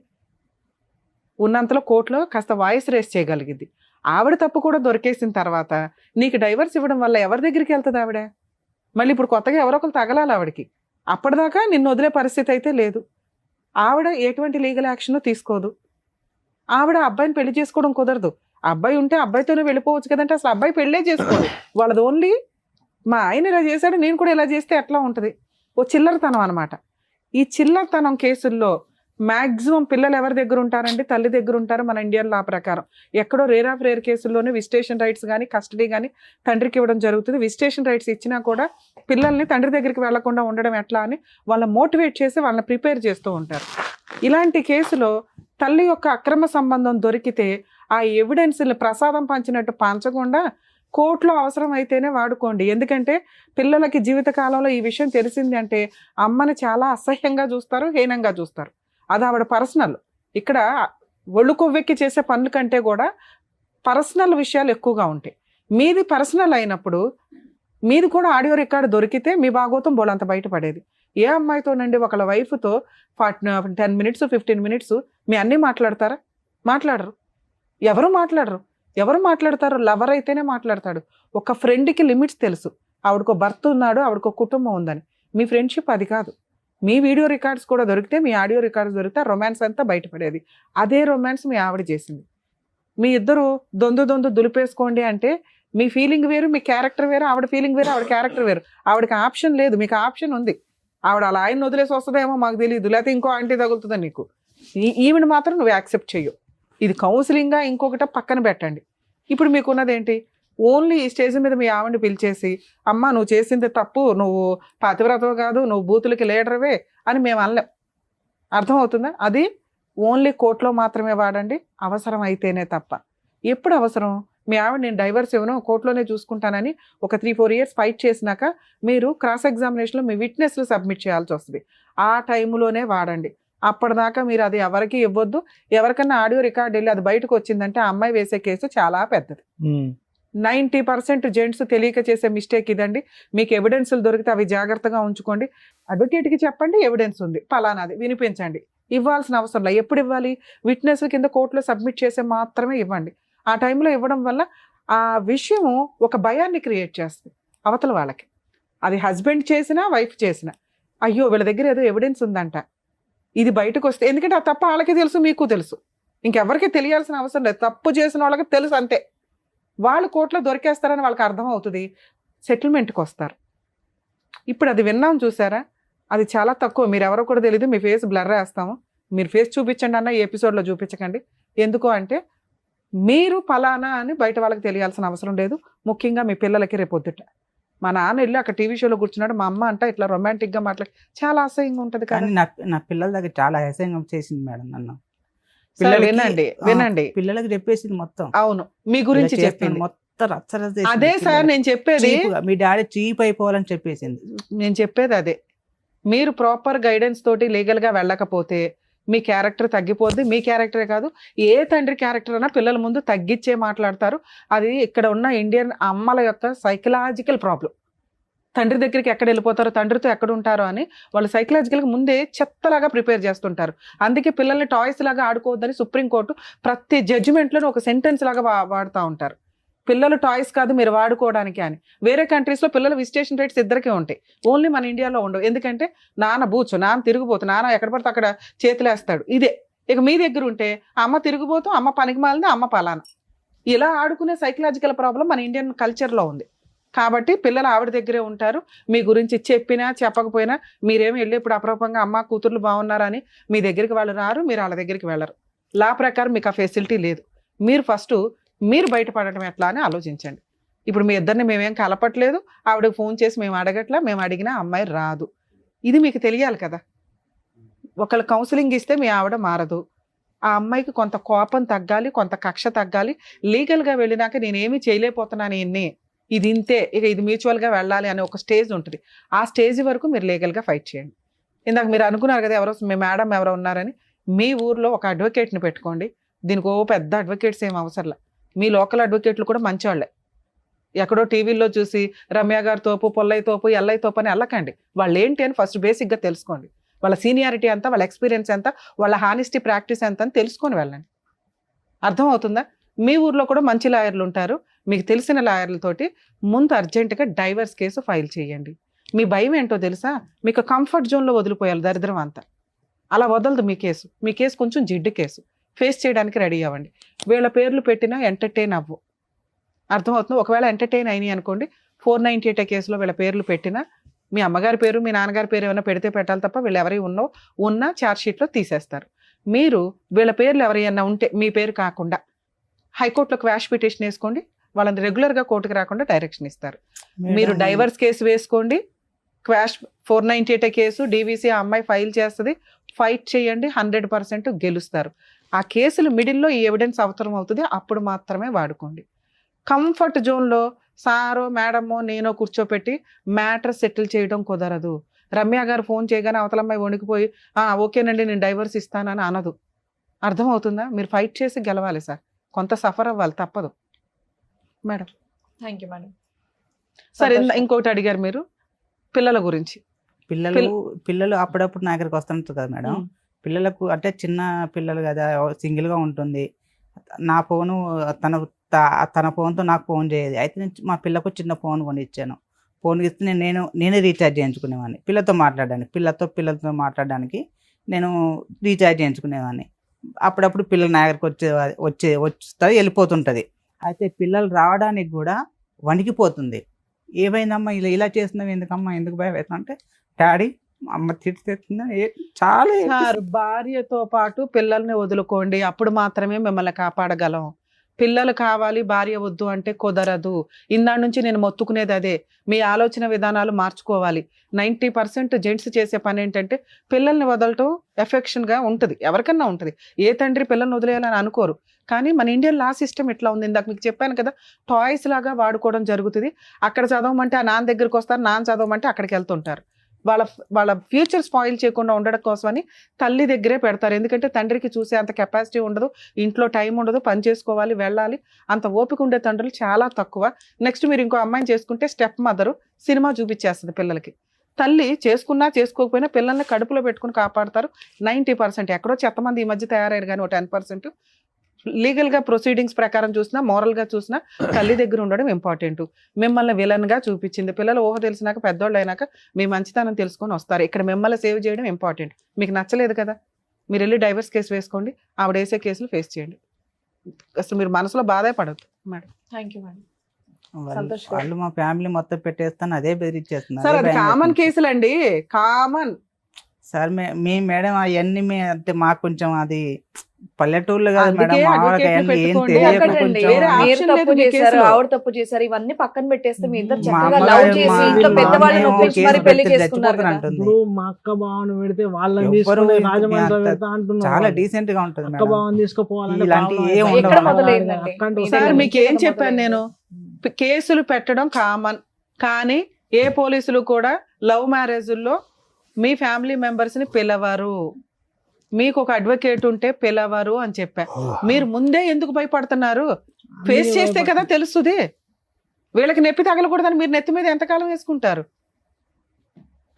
ఉన్నంతలో కోర్టులో కాస్త వాయిస్ రేస్ చేయగలిగింది. ఆవిడ తప్పు కూడా దొరికేసిన తర్వాత నీకు డైవర్స్ ఇవ్వడం వల్ల ఎవరి దగ్గరికి వెళ్తుంది ఆవిడ? మళ్ళీ ఇప్పుడు కొత్తగా ఎవరో ఒకరు తగలాలి ఆవిడకి. అప్పటిదాకా నిన్ను వదిలే పరిస్థితి అయితే లేదు. ఆవిడ ఎటువంటి లీగల్ యాక్షన్ తీసుకోదు. ఆవిడ అబ్బాయిని పెళ్లి చేసుకోవడం కుదరదు. అబ్బాయి ఉంటే అబ్బాయితోనే వెళ్ళిపోవచ్చు కదంటే అసలు అబ్బాయి పెళ్ళే చేసుకోదు. వాళ్ళది ఓన్లీ మా ఆయన ఇలా చేశాడు నేను కూడా ఇలా చేస్తే ఎట్లా ఉంటుంది, ఓ చిల్లరతనం అనమాట. ఈ చిల్లరతనం కేసుల్లో మాక్సిమం పిల్లలు ఎవరి దగ్గర ఉంటారంటే తల్లి దగ్గర ఉంటారు మన ఇండియన్ లా ప్రకారం. ఎక్కడో రేర్ ఆఫ్ రేర్ కేసుల్లోనే విజిటేషన్ రైట్స్ కానీ కస్టడీ కానీ తండ్రికి ఇవ్వడం జరుగుతుంది. విజిటేషన్ రైట్స్ ఇచ్చినా కూడా పిల్లల్ని తండ్రి దగ్గరికి వెళ్లకుండా ఉండడం ఎట్లా అని వాళ్ళని మోటివేట్ చేసి వాళ్ళని ప్రిపేర్ చేస్తూ ఉంటారు. ఇలాంటి కేసులో తల్లి యొక్క అక్రమ సంబంధం దొరికితే ఆ ఎవిడెన్స్ని ప్రసాదం పంచినట్టు పంచకుండా కోర్టులో అవసరం అయితేనే వాడుకోండి. ఎందుకంటే పిల్లలకి జీవితకాలంలో ఈ విషయం తెలిసింది అంటే అమ్మని చాలా అసహ్యంగా చూస్తారు, హీనంగా చూస్తారు. అది ఆవిడ పర్సనల్. ఇక్కడ ఒళ్ళు కొవ్వెక్కి చేసే పనుల కంటే కూడా పర్సనల్ విషయాలు ఎక్కువగా ఉంటాయి. మీది పర్సనల్ అయినప్పుడు మీది కూడా ఆడియో రికార్డు దొరికితే మీ భాగోతం బోలంత బయటపడేది. ఏ అమ్మాయితోనండి ఒకళ్ళ వైఫ్తో 10 minutes 15 minutes మీ అన్నీ మాట్లాడతారా? మాట్లాడరు. ఎవరు మాట్లాడతారు? లవర్ అయితేనే మాట్లాడతాడు. ఒక ఫ్రెండ్కి లిమిట్స్ తెలుసు. ఆవిడకో భర్త ఉన్నాడు, ఆవిడకో కుటుంబం ఉందని. మీ ఫ్రెండ్షిప్ అది కాదు. మీ వీడియో రికార్డ్స్ కూడా దొరికితే, మీ ఆడియో రికార్డ్స్ దొరికితే రొమాన్స్ అంతా బయటపడేది. అదే రొమాన్స్ మీ ఆవిడ చేసింది. మీ ఇద్దరు దొందు దులిపేసుకోండి అంటే మీ ఫీలింగ్ వేరు, మీ క్యారెక్టర్ వేరు, ఆవిడ ఫీలింగ్ వేరు, ఆవిడ క్యారెక్టర్ వేరు. ఆవిడకి ఆప్షన్ లేదు, మీకు ఆప్షన్ ఉంది. ఆవిడ అలా ఆయన వదిలేసి వస్తుందేమో మాకు తెలియదు, లేకపోతే ఇంకో ఆంటీ తగులుతుందా నీకు. ఈవిడ మాత్రం నువ్వు యాక్సెప్ట్ చెయ్యు. ఇది కౌన్సిలింగ్గా ఇంకొకట పక్కన పెట్టండి. ఇప్పుడు మీకున్నదేంటి? ఓన్లీ ఈ స్టేజ్ మీద మీ ఆవిడని పిలిచేసి అమ్మ నువ్వు చేసింది తప్పు, నువ్వు పతివ్రతవు కాదు, నువ్వు బూతులకి లీడర్వే అని మేము అనలేం. అర్థమవుతుందా? అది ఓన్లీ కోర్టులో మాత్రమే వాడండి, అవసరం అయితేనే తప్ప. ఎప్పుడు అవసరం? మీ ఆవిడ నేను డైవర్స్ ఇవ్వను, కోర్టులోనే చూసుకుంటానని ఒక 3-4 years ఫైట్ చేసినాక మీరు క్రాస్ ఎగ్జామినేషన్లో మీ విట్నెస్లు సబ్మిట్ చేయాల్సి వస్తుంది. ఆ టైంలోనే వాడండి. అప్పటిదాకా మీరు అది ఎవరికి ఇవ్వద్దు. ఎవరికన్నా ఆడియో రికార్డ్ వెళ్ళి అది బయటకు వచ్చిందంటే ఆ అమ్మాయి వేసే కేసు చాలా పెద్దది. 90% జెంట్స్ తెలియక చేసే మిస్టేక్ ఇదండి. మీకు ఎవిడెన్స్లు దొరికితే అవి జాగ్రత్తగా ఉంచుకోండి. అడ్వకేట్కి చెప్పండి ఎవిడెన్స్ ఉంది పలానాది వినిపించండి. ఇవ్వాల్సిన అవసరం లేదు. ఎప్పుడు ఇవ్వాలి? విట్నెస్ కింద కోర్టులో సబ్మిట్ చేసే మాత్రమే ఇవ్వండి. ఆ టైంలో ఇవ్వడం వల్ల ఆ విషయం ఒక భయాన్ని క్రియేట్ చేస్తుంది అవతల వాళ్ళకి. అది హస్బెండ్ చేసినా వైఫ్ చేసినా, అయ్యో వీళ్ళ దగ్గర ఏదో ఎవిడెన్స్ ఉందంట, ఇది బయటకు వస్తే, ఎందుకంటే ఆ తప్పు వాళ్ళకి తెలుసు, మీకు తెలుసు, ఇంకెవరికి తెలియాల్సిన అవసరం లేదు. తప్పు చేసిన వాళ్ళకి తెలుసు అంతే. వాళ్ళు కోర్టులో దొరికేస్తారని వాళ్ళకి అర్థం అవుతుంది, సెటిల్మెంట్కి వస్తారు. ఇప్పుడు అది విన్నాం చూసారా, అది చాలా తక్కువ. మీరు ఎవరో కూడా తెలియదు, మీ ఫేస్ బ్లర్ వేస్తాము, మీరు ఫేస్ చూపించండి అన్న ఈ ఎపిసోడ్లో చూపించకండి. ఎందుకు అంటే మీరు ఫలానా అని బయట వాళ్ళకి తెలియాల్సిన అవసరం లేదు. ముఖ్యంగా మీ పిల్లలకి రేపొద్దుట మా నాన్న వెళ్ళి అక్కడ టీవీ షోలో కూర్చున్నాడు, మా అమ్మ అంట ఇట్లా రొమాంటిక్గా మాట్లాడి చాలా అసహ్యంగా ఉంటుంది. కానీ నా పిల్లల దగ్గర చాలా అసహ్యంగా చేసింది మేడం నన్ను. వినండి పిల్లలకి చెప్పేసింది మొత్తం. అవును, మీ గురించి చెప్పింది మొత్తం రచ్చరచ్చ. అదే సార్ నేను చెప్పేది, మీ డాడీ చీప్ అయిపోవాలని చెప్పేసింది. నేను చెప్పేది అదే. మీరు ప్రాపర్ గైడెన్స్ తోటి లీగల్గా వెళ్ళకపోతే మీ క్యారెక్టర్ తగ్గిపోద్ది. మీ క్యారెక్టరే కాదు, ఏ తండ్రి క్యారెక్టర్ అయినా పిల్లల ముందు తగ్గించే మాట్లాడతారు. అది ఇక్కడ ఉన్న ఇండియన్ అమ్మల యొక్క సైకలాజికల్ ప్రాబ్లం. తండ్రి దగ్గరికి ఎక్కడ వెళ్ళిపోతారో, తండ్రితో ఎక్కడ ఉంటారో అని వాళ్ళు సైకలాజికల్గా ముందే చెత్తలాగా ప్రిపేర్ చేస్తుంటారు. అందుకే పిల్లల్ని టాయ్స్ లాగా ఆడుకోవద్దని సుప్రీంకోర్టు ప్రతి జడ్జిమెంట్లోనూ ఒక సెంటెన్స్ లాగా వాడుతూ ఉంటారు. పిల్లలు టాయ్స్ కాదు మీరు వాడుకోవడానికి అని. వేరే కంట్రీస్లో పిల్లలు విజిటేషన్ రైట్స్ ఇద్దరికే ఉంటాయి, ఓన్లీ మన ఇండియాలో ఉండవు. ఎందుకంటే నాన్న బూచు, నాన్న తిరిగిపోతు, నాన్న ఎక్కడ పడితే అక్కడ చేతులేస్తాడు, ఇదే. ఇక మీ దగ్గర ఉంటే అమ్మ తిరిగిపోతూ, అమ్మ పనికి మాలింది, అమ్మ పలానా. ఇలా ఆడుకునే సైకలాజికల్ ప్రాబ్లం మన ఇండియన్ కల్చర్లో ఉంది. కాబట్టి పిల్లలు ఆవిడ దగ్గరే ఉంటారు. మీ గురించి చెప్పినా చెప్పకపోయినా మీరేమి వెళ్ళి ఇప్పుడు అప్రూపంగా అమ్మ కూతుర్లు బాగున్నారా అని మీ దగ్గరికి వాళ్ళు రారు, మీరు వాళ్ళ దగ్గరికి వెళ్ళరు. లా ప్రకారం మీకు ఆ ఫెసిలిటీ లేదు. మీరు ఫస్ట్ మీరు బయటపడటం ఎట్లా అని ఆలోచించండి. ఇప్పుడు మీ ఇద్దరిని మేమేం కలపట్లేదు, ఆవిడకి ఫోన్ చేసి మేము అడగట్లా, మేము అడిగినా అమ్మాయి రాదు. ఇది మీకు తెలియాలి కదా. ఒకళ్ళు కౌన్సిలింగ్ ఇస్తే మీ ఆవిడ మారదు. ఆ అమ్మాయికి కొంత కోపం తగ్గాలి, కొంత కక్ష తగ్గాలి. లీగల్గా వెళ్ళినాక నేనేమీ చేయలేకపోతున్నాను, ఇది ఇంతే, ఇక ఇది మ్యూచువల్గా వెళ్ళాలి అనే ఒక స్టేజ్ ఉంటుంది. ఆ స్టేజ్ వరకు మీరు లీగల్గా ఫైట్ చేయండి. ఇందాక మీరు అనుకున్నారు కదా ఎవరో మీ మేడం ఎవరో ఉన్నారని, మీ ఊర్లో ఒక అడ్వకేట్ని పెట్టుకోండి. దీనికి పెద్ద అడ్వకేట్స్ ఏం అవసరంలా. మీ లోకల్ అడ్వకేట్లు కూడా మంచివాళ్ళే. ఎక్కడో టీవీల్లో చూసి రమ్య గారి తోపు, పొల్లయ్య తోపు, ఎల్లయ్య తోపు అని వెళ్ళకండి. వాళ్ళు ఏంటి అని ఫస్ట్ బేసిక్గా తెలుసుకోండి. వాళ్ళ సీనియారిటీ ఎంత, వాళ్ళ ఎక్స్పీరియన్స్ ఎంత, వాళ్ళ హానెస్టీ ప్రాక్టీస్ ఎంత అని తెలుసుకొని వెళ్ళండి. అర్థమవుతుందా? మీ ఊర్లో కూడా మంచి లాయర్లు ఉంటారు. మీకు తెలిసిన లాయర్లతోటి ముందు అర్జెంటుగా డైవర్స్ కేసు ఫైల్ చేయండి. మీ భయం ఏంటో తెలుసా? మీకు కంఫర్ట్ జోన్లో వదిలిపోయాలి దరిద్రం అంతా. అలా వదలదు మీ కేసు. మీ కేసు కొంచెం జిడ్డు కేసు, ఫేస్ చేయడానికి రెడీ అవ్వండి. వీళ్ళ పేర్లు పెట్టినా ఎంటర్టైన్ అవ్వు. అర్థమవుతుంది? ఒకవేళ ఎంటర్టైన్ అయినాయి అనుకోండి, 498 కేసులో వీళ్ళ పేర్లు పెట్టినా మీ అమ్మగారి పేరు మీ నాన్నగారి పేరు ఏమైనా పెడితే పెట్టాలి తప్ప వీళ్ళు ఎవరి ఉన్న ఛార్జ్ షీట్లో తీసేస్తారు. మీరు వీళ్ళ పేర్లు ఎవరైనా ఉంటే మీ పేరు కాకుండా హైకోర్టులో క్వాష్ పిటిషన్ వేసుకోండి, వాళ్ళని రెగ్యులర్గా కోర్టుకు రాకుండా డైరెక్షన్ ఇస్తారు. మీరు డైవర్స్ కేసు వేసుకోండి, క్వాష్ 498 కేసు డీవీసీ ఆ అమ్మాయి ఫైల్ చేస్తుంది, ఫైట్ చేయండి, 100% గెలుస్తారు. ఆ కేసులు మిడిల్లో ఈ ఎవిడెన్స్ అవసరం అవుతుంది, అప్పుడు మాత్రమే వాడుకోండి. కంఫర్ట్ జోన్లో సారో మేడమో నేనో కూర్చోపెట్టి మ్యాటర్ సెటిల్ చేయడం కుదరదు. రమ్య గారు ఫోన్ చేయగానే అవతలమ్మాయి వణికిపోయి ఓకేనండి నేను డైవర్స్ ఇస్తానని అనదు. అర్థమవుతుందా? మీరు ఫైట్ చేసి గెలవాలి సార్, కొంత సఫర్ అవ్వాలి, తప్పదు మేడం. Thank you madam. సరే, ఇంకోటి అడిగారు మీరు పిల్లల గురించి. పిల్లలు అప్పుడప్పుడు నా దగ్గరికి వస్తుంటారు కదా మేడం. పిల్లలకు అంటే చిన్న పిల్లలు కదా, సింగిల్గా ఉంటుంది. నా ఫోను తన ఫోన్తో నాకు ఫోన్ చేయదు. అయితే నేను మా పిల్లకు చిన్న ఫోన్ కొనిచ్చాను. ఫోన్ ఇస్తే నేనే రీఛార్జ్ చేయించుకునేవాడిని పిల్లలతో మాట్లాడడానికి నేను రీఛార్జ్ చేయించుకునేవాడిని. అప్పుడప్పుడు పిల్లలు నా దగ్గరికి వస్తుంది వెళ్ళిపోతుంటుంది. అయితే పిల్లలు రావడానికి కూడా వణికిపోతుంది. ఏమైందమ్మా ఇలా చేస్తున్నావు, ఎందుకమ్మా, ఎందుకు భయం అవుతుంది అంటే డాడీ అమ్మ తిడుతుందా. చాలా సార్, భార్యతో పాటు పిల్లల్ని వదులుకోండి, అప్పుడు మాత్రమే మిమ్మల్ని కాపాడగలం. పిల్లలు కావాలి భార్య వద్దు అంటే కుదరదు. ఇందా నుంచి నేను మొత్తుకునేది అదే, మీ ఆలోచన విధానాలు మార్చుకోవాలి. 90% జెంట్స్ చేసే పని ఏంటంటే పిల్లల్ని వదలటం ఎఫెక్షన్గా ఉంటుంది, ఎవరికన్నా ఉంటుంది. ఏ తండ్రి పిల్లల్ని వదిలేయాలని అనుకోరు. కానీ మన ఇండియన్ లా సిస్టమ్ ఇట్లా ఉంది. ఇందాక మీకు చెప్పాను కదా, టాయ్స్ లాగా వాడుకోవడం జరుగుతుంది. అక్కడ చదవమంటే ఆ నాన్న దగ్గరికి వస్తారు, నాన్న చదవమంటే అక్కడికి వెళ్తుంటారు. వాళ్ళ ఫ్యూచర్ స్పాయిల్ చేయకుండా ఉండడం కోసమని తల్లి దగ్గరే పెడతారు. ఎందుకంటే తండ్రికి చూసే అంత కెపాసిటీ ఉండదు, ఇంట్లో టైం ఉండదు, పని చేసుకోవాలి, వెళ్ళాలి, అంత ఓపిక ఉండే తండ్రులు చాలా తక్కువ. నెక్స్ట్ మీరు ఇంకో అమ్మాయిని చేసుకుంటే స్టెప్ మదరు సినిమా చూపించేస్తుంది పిల్లలకి. తల్లి చేసుకున్నా చేసుకోకపోయినా పిల్లల్ని కడుపులో పెట్టుకుని కాపాడతారు 90%. ఎక్కడో చెత్తమంది ఈ మధ్య తయారయ్యారు, కానీ 10% లీగల్గా ప్రొసీడింగ్స్ ప్రకారం చూసినా, మోరల్గా చూసినా తల్లి దగ్గర ఉండడం ఇంపార్టెంట్. మిమ్మల్ని విలన్గా చూపించింది. పిల్లలు ఊహ తెలిసినాక పెద్దోళ్ళు అయినాక మీ మంచితనం తెలుసుకొని వస్తారు. ఇక్కడ మిమ్మల్ని సేవ్ చేయడం ఇంపార్టెంట్. మీకు నచ్చలేదు కదా, మీరు వెళ్ళి డైవర్స్ కేసు వేసుకోండి, ఆవిడ వేసే కేసులు ఫేస్ చేయండి. అసలు మీరు మనసులో బాధే పడద్దు మేడం. Thank you madam. వాళ్ళు మా ఫ్యామిలీ మొత్తం పెట్టేస్తాను అదే బెదిరించేస్తున్నారు. సార్, అది కామన్ కేసులు అండి, కామన్. సార్ మీ మేడం అవన్నీ అంటే మాకు కొంచెం అది పల్లెటూర్లు కాదు మేడం, మామూలుగా అవన్నీ ఏం తెలియక మీరు తప్పు చేశారు, ఆవిడ తప్పు చేశారు, ఇవన్నీ పక్కన పెట్టేస్తే మీ ఇద్దరు చక్కగా లవ్ చేసి ఇంట్లో పెద్దవాళ్ళని ఒప్పించి మరి పెళ్లి చేసుకున్నారు కదా. ఇప్పుడు మా అక్క బావను పెడితే వాళ్ళని తీసుకొని రాజమండ్రి పెడతా అంటున్నారు. చాలా డీసెంట్ గా ఉంటుంది అక్క బావని తీసుకుపోవాలంటే ఇలాంటి ఎక్కడ మొదలైందండి? సార్, మీకు ఏం చెప్పాను నేను, కేసులు పెట్టడం కామన్. కానీ ఏ పోలీసులు కూడా లవ్ మ్యారేజ్ల్లో మీ ఫ్యామిలీ మెంబర్స్ ని పిలవరు. మీకు ఒక అడ్వకేట్ ఉంటే పిలవరు అని చెప్పా. మీరు ముందే ఎందుకు భయపడుతున్నారు? ఫేస్ చేస్తే కదా తెలుస్తుంది. వీళ్ళకి నొప్పి తగలకూడదని మీరు నెత్తి మీద ఎంతకాలం వేసుకుంటారు?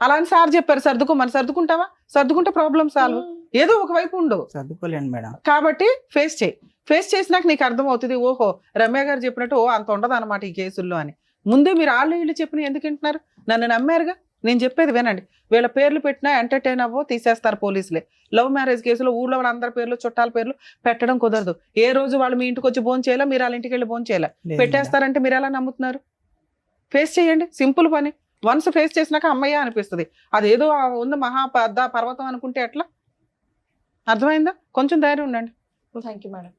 అలా అని సార్ చెప్పారు సర్దుకోమని. సర్దుకుంటావా? సర్దుకుంటే ప్రాబ్లం సాల్వ్. ఏదో ఒక వైపు ఉండు, సర్దుకోలేండి మేడం. కాబట్టి ఫేస్ చేయి. ఫేస్ చేసినాక నీకు అర్థం అవుతుంది, ఓహో రమ్య గారు చెప్పినట్టు అంత ఉండదు అనమాట ఈ కేసుల్లో అని. ముందే మీరు వీళ్ళు చెప్పిన ఎందుకు వింటున్నారు? నన్ను నమ్మారుగా, నేను చెప్పేది వినండి. వీళ్ళ పేర్లు పెట్టినా ఎంటర్టైన్ అవ్వో తీసేస్తారు పోలీసులే. లవ్ మ్యారేజ్ కేసులో ఊళ్ళో వాళ్ళ అందరి పేర్లు, చుట్టాల పేర్లు పెట్టడం కుదరదు. ఏ రోజు వాళ్ళు మీ ఇంటికి వచ్చి భోజనం చేయాలా, మీరు వాళ్ళ ఇంటికి వెళ్ళి భోజనం చేయాలా, పెట్టేస్తారంటే మీరు ఎలా నమ్ముతున్నారు? ఫేస్ చేయండి, సింపుల్ పని. వన్స్ ఫేస్ చేసినాక అమ్మయ్య అనిపిస్తుంది. అదేదో ఉంది మహా పెద్ద పర్వతం అనుకుంటే ఎట్లా? అర్థమైందా? కొంచెం ధైర్యం ఉండండి. Thank you madam.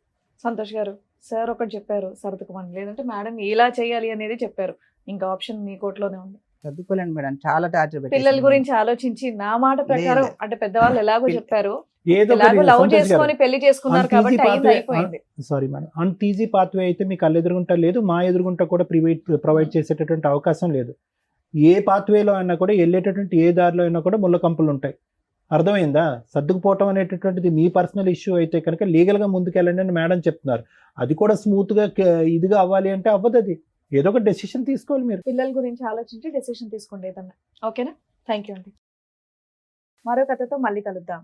సంతోష్ గారు, సార్ ఒకటి చెప్పారు సర్దుకోమని, లేదంటే మేడం ఇలా చేయాలి అనేది చెప్పారు. ఇంకా ఆప్షన్ మీ కోర్టులోనే ఉంది. చదువుకోలేండి మేడం, చాలా టార్చర్. పిల్లల గురించి ఆలోచించి నా మాట ప్రకారం అంటే పెద్దవాళ్ళు ఎలాగో చెప్పారు, ఏదో లవ్ చేసుకొని పెళ్లి చేసుకున్నారు కాబట్టి అయిపోయింది. సారీ మేడం, అంత ఈజీ పాత్వే అయితే మీ కళ్ళు ఎదురుగుంటా లేదు, మా ఎదురుగుంటా కూడా ప్రొవైడ్ చేసేటటువంటి అవకాశం లేదు. ఏ పాత్వేలో అయినా కూడా వెళ్ళేటటువంటి ఏ దారిలో అయినా కూడా ముళ్ళ కంపులు ఉంటాయి. అర్థమైందా? సర్దుకుపోవటం అనేటటువంటిది మీ పర్సనల్ ఇష్యూ అయితే కనుక లీగల్గా ముందుకెళ్ళండి అని మేడం చెప్తున్నారు. అది కూడా స్మూత్గా ఇదిగా అవ్వాలి అంటే అవ్వదు. అది ఏదో ఒక డెసిషన్ తీసుకోవాలి. మీరు పిల్లల గురించి ఆలోచించి డెసిషన్ తీసుకోండి ఏదన్నా. ఓకేనా? థ్యాంక్ యూ అండి. మరో కథతో మళ్ళీ కలుద్దాం.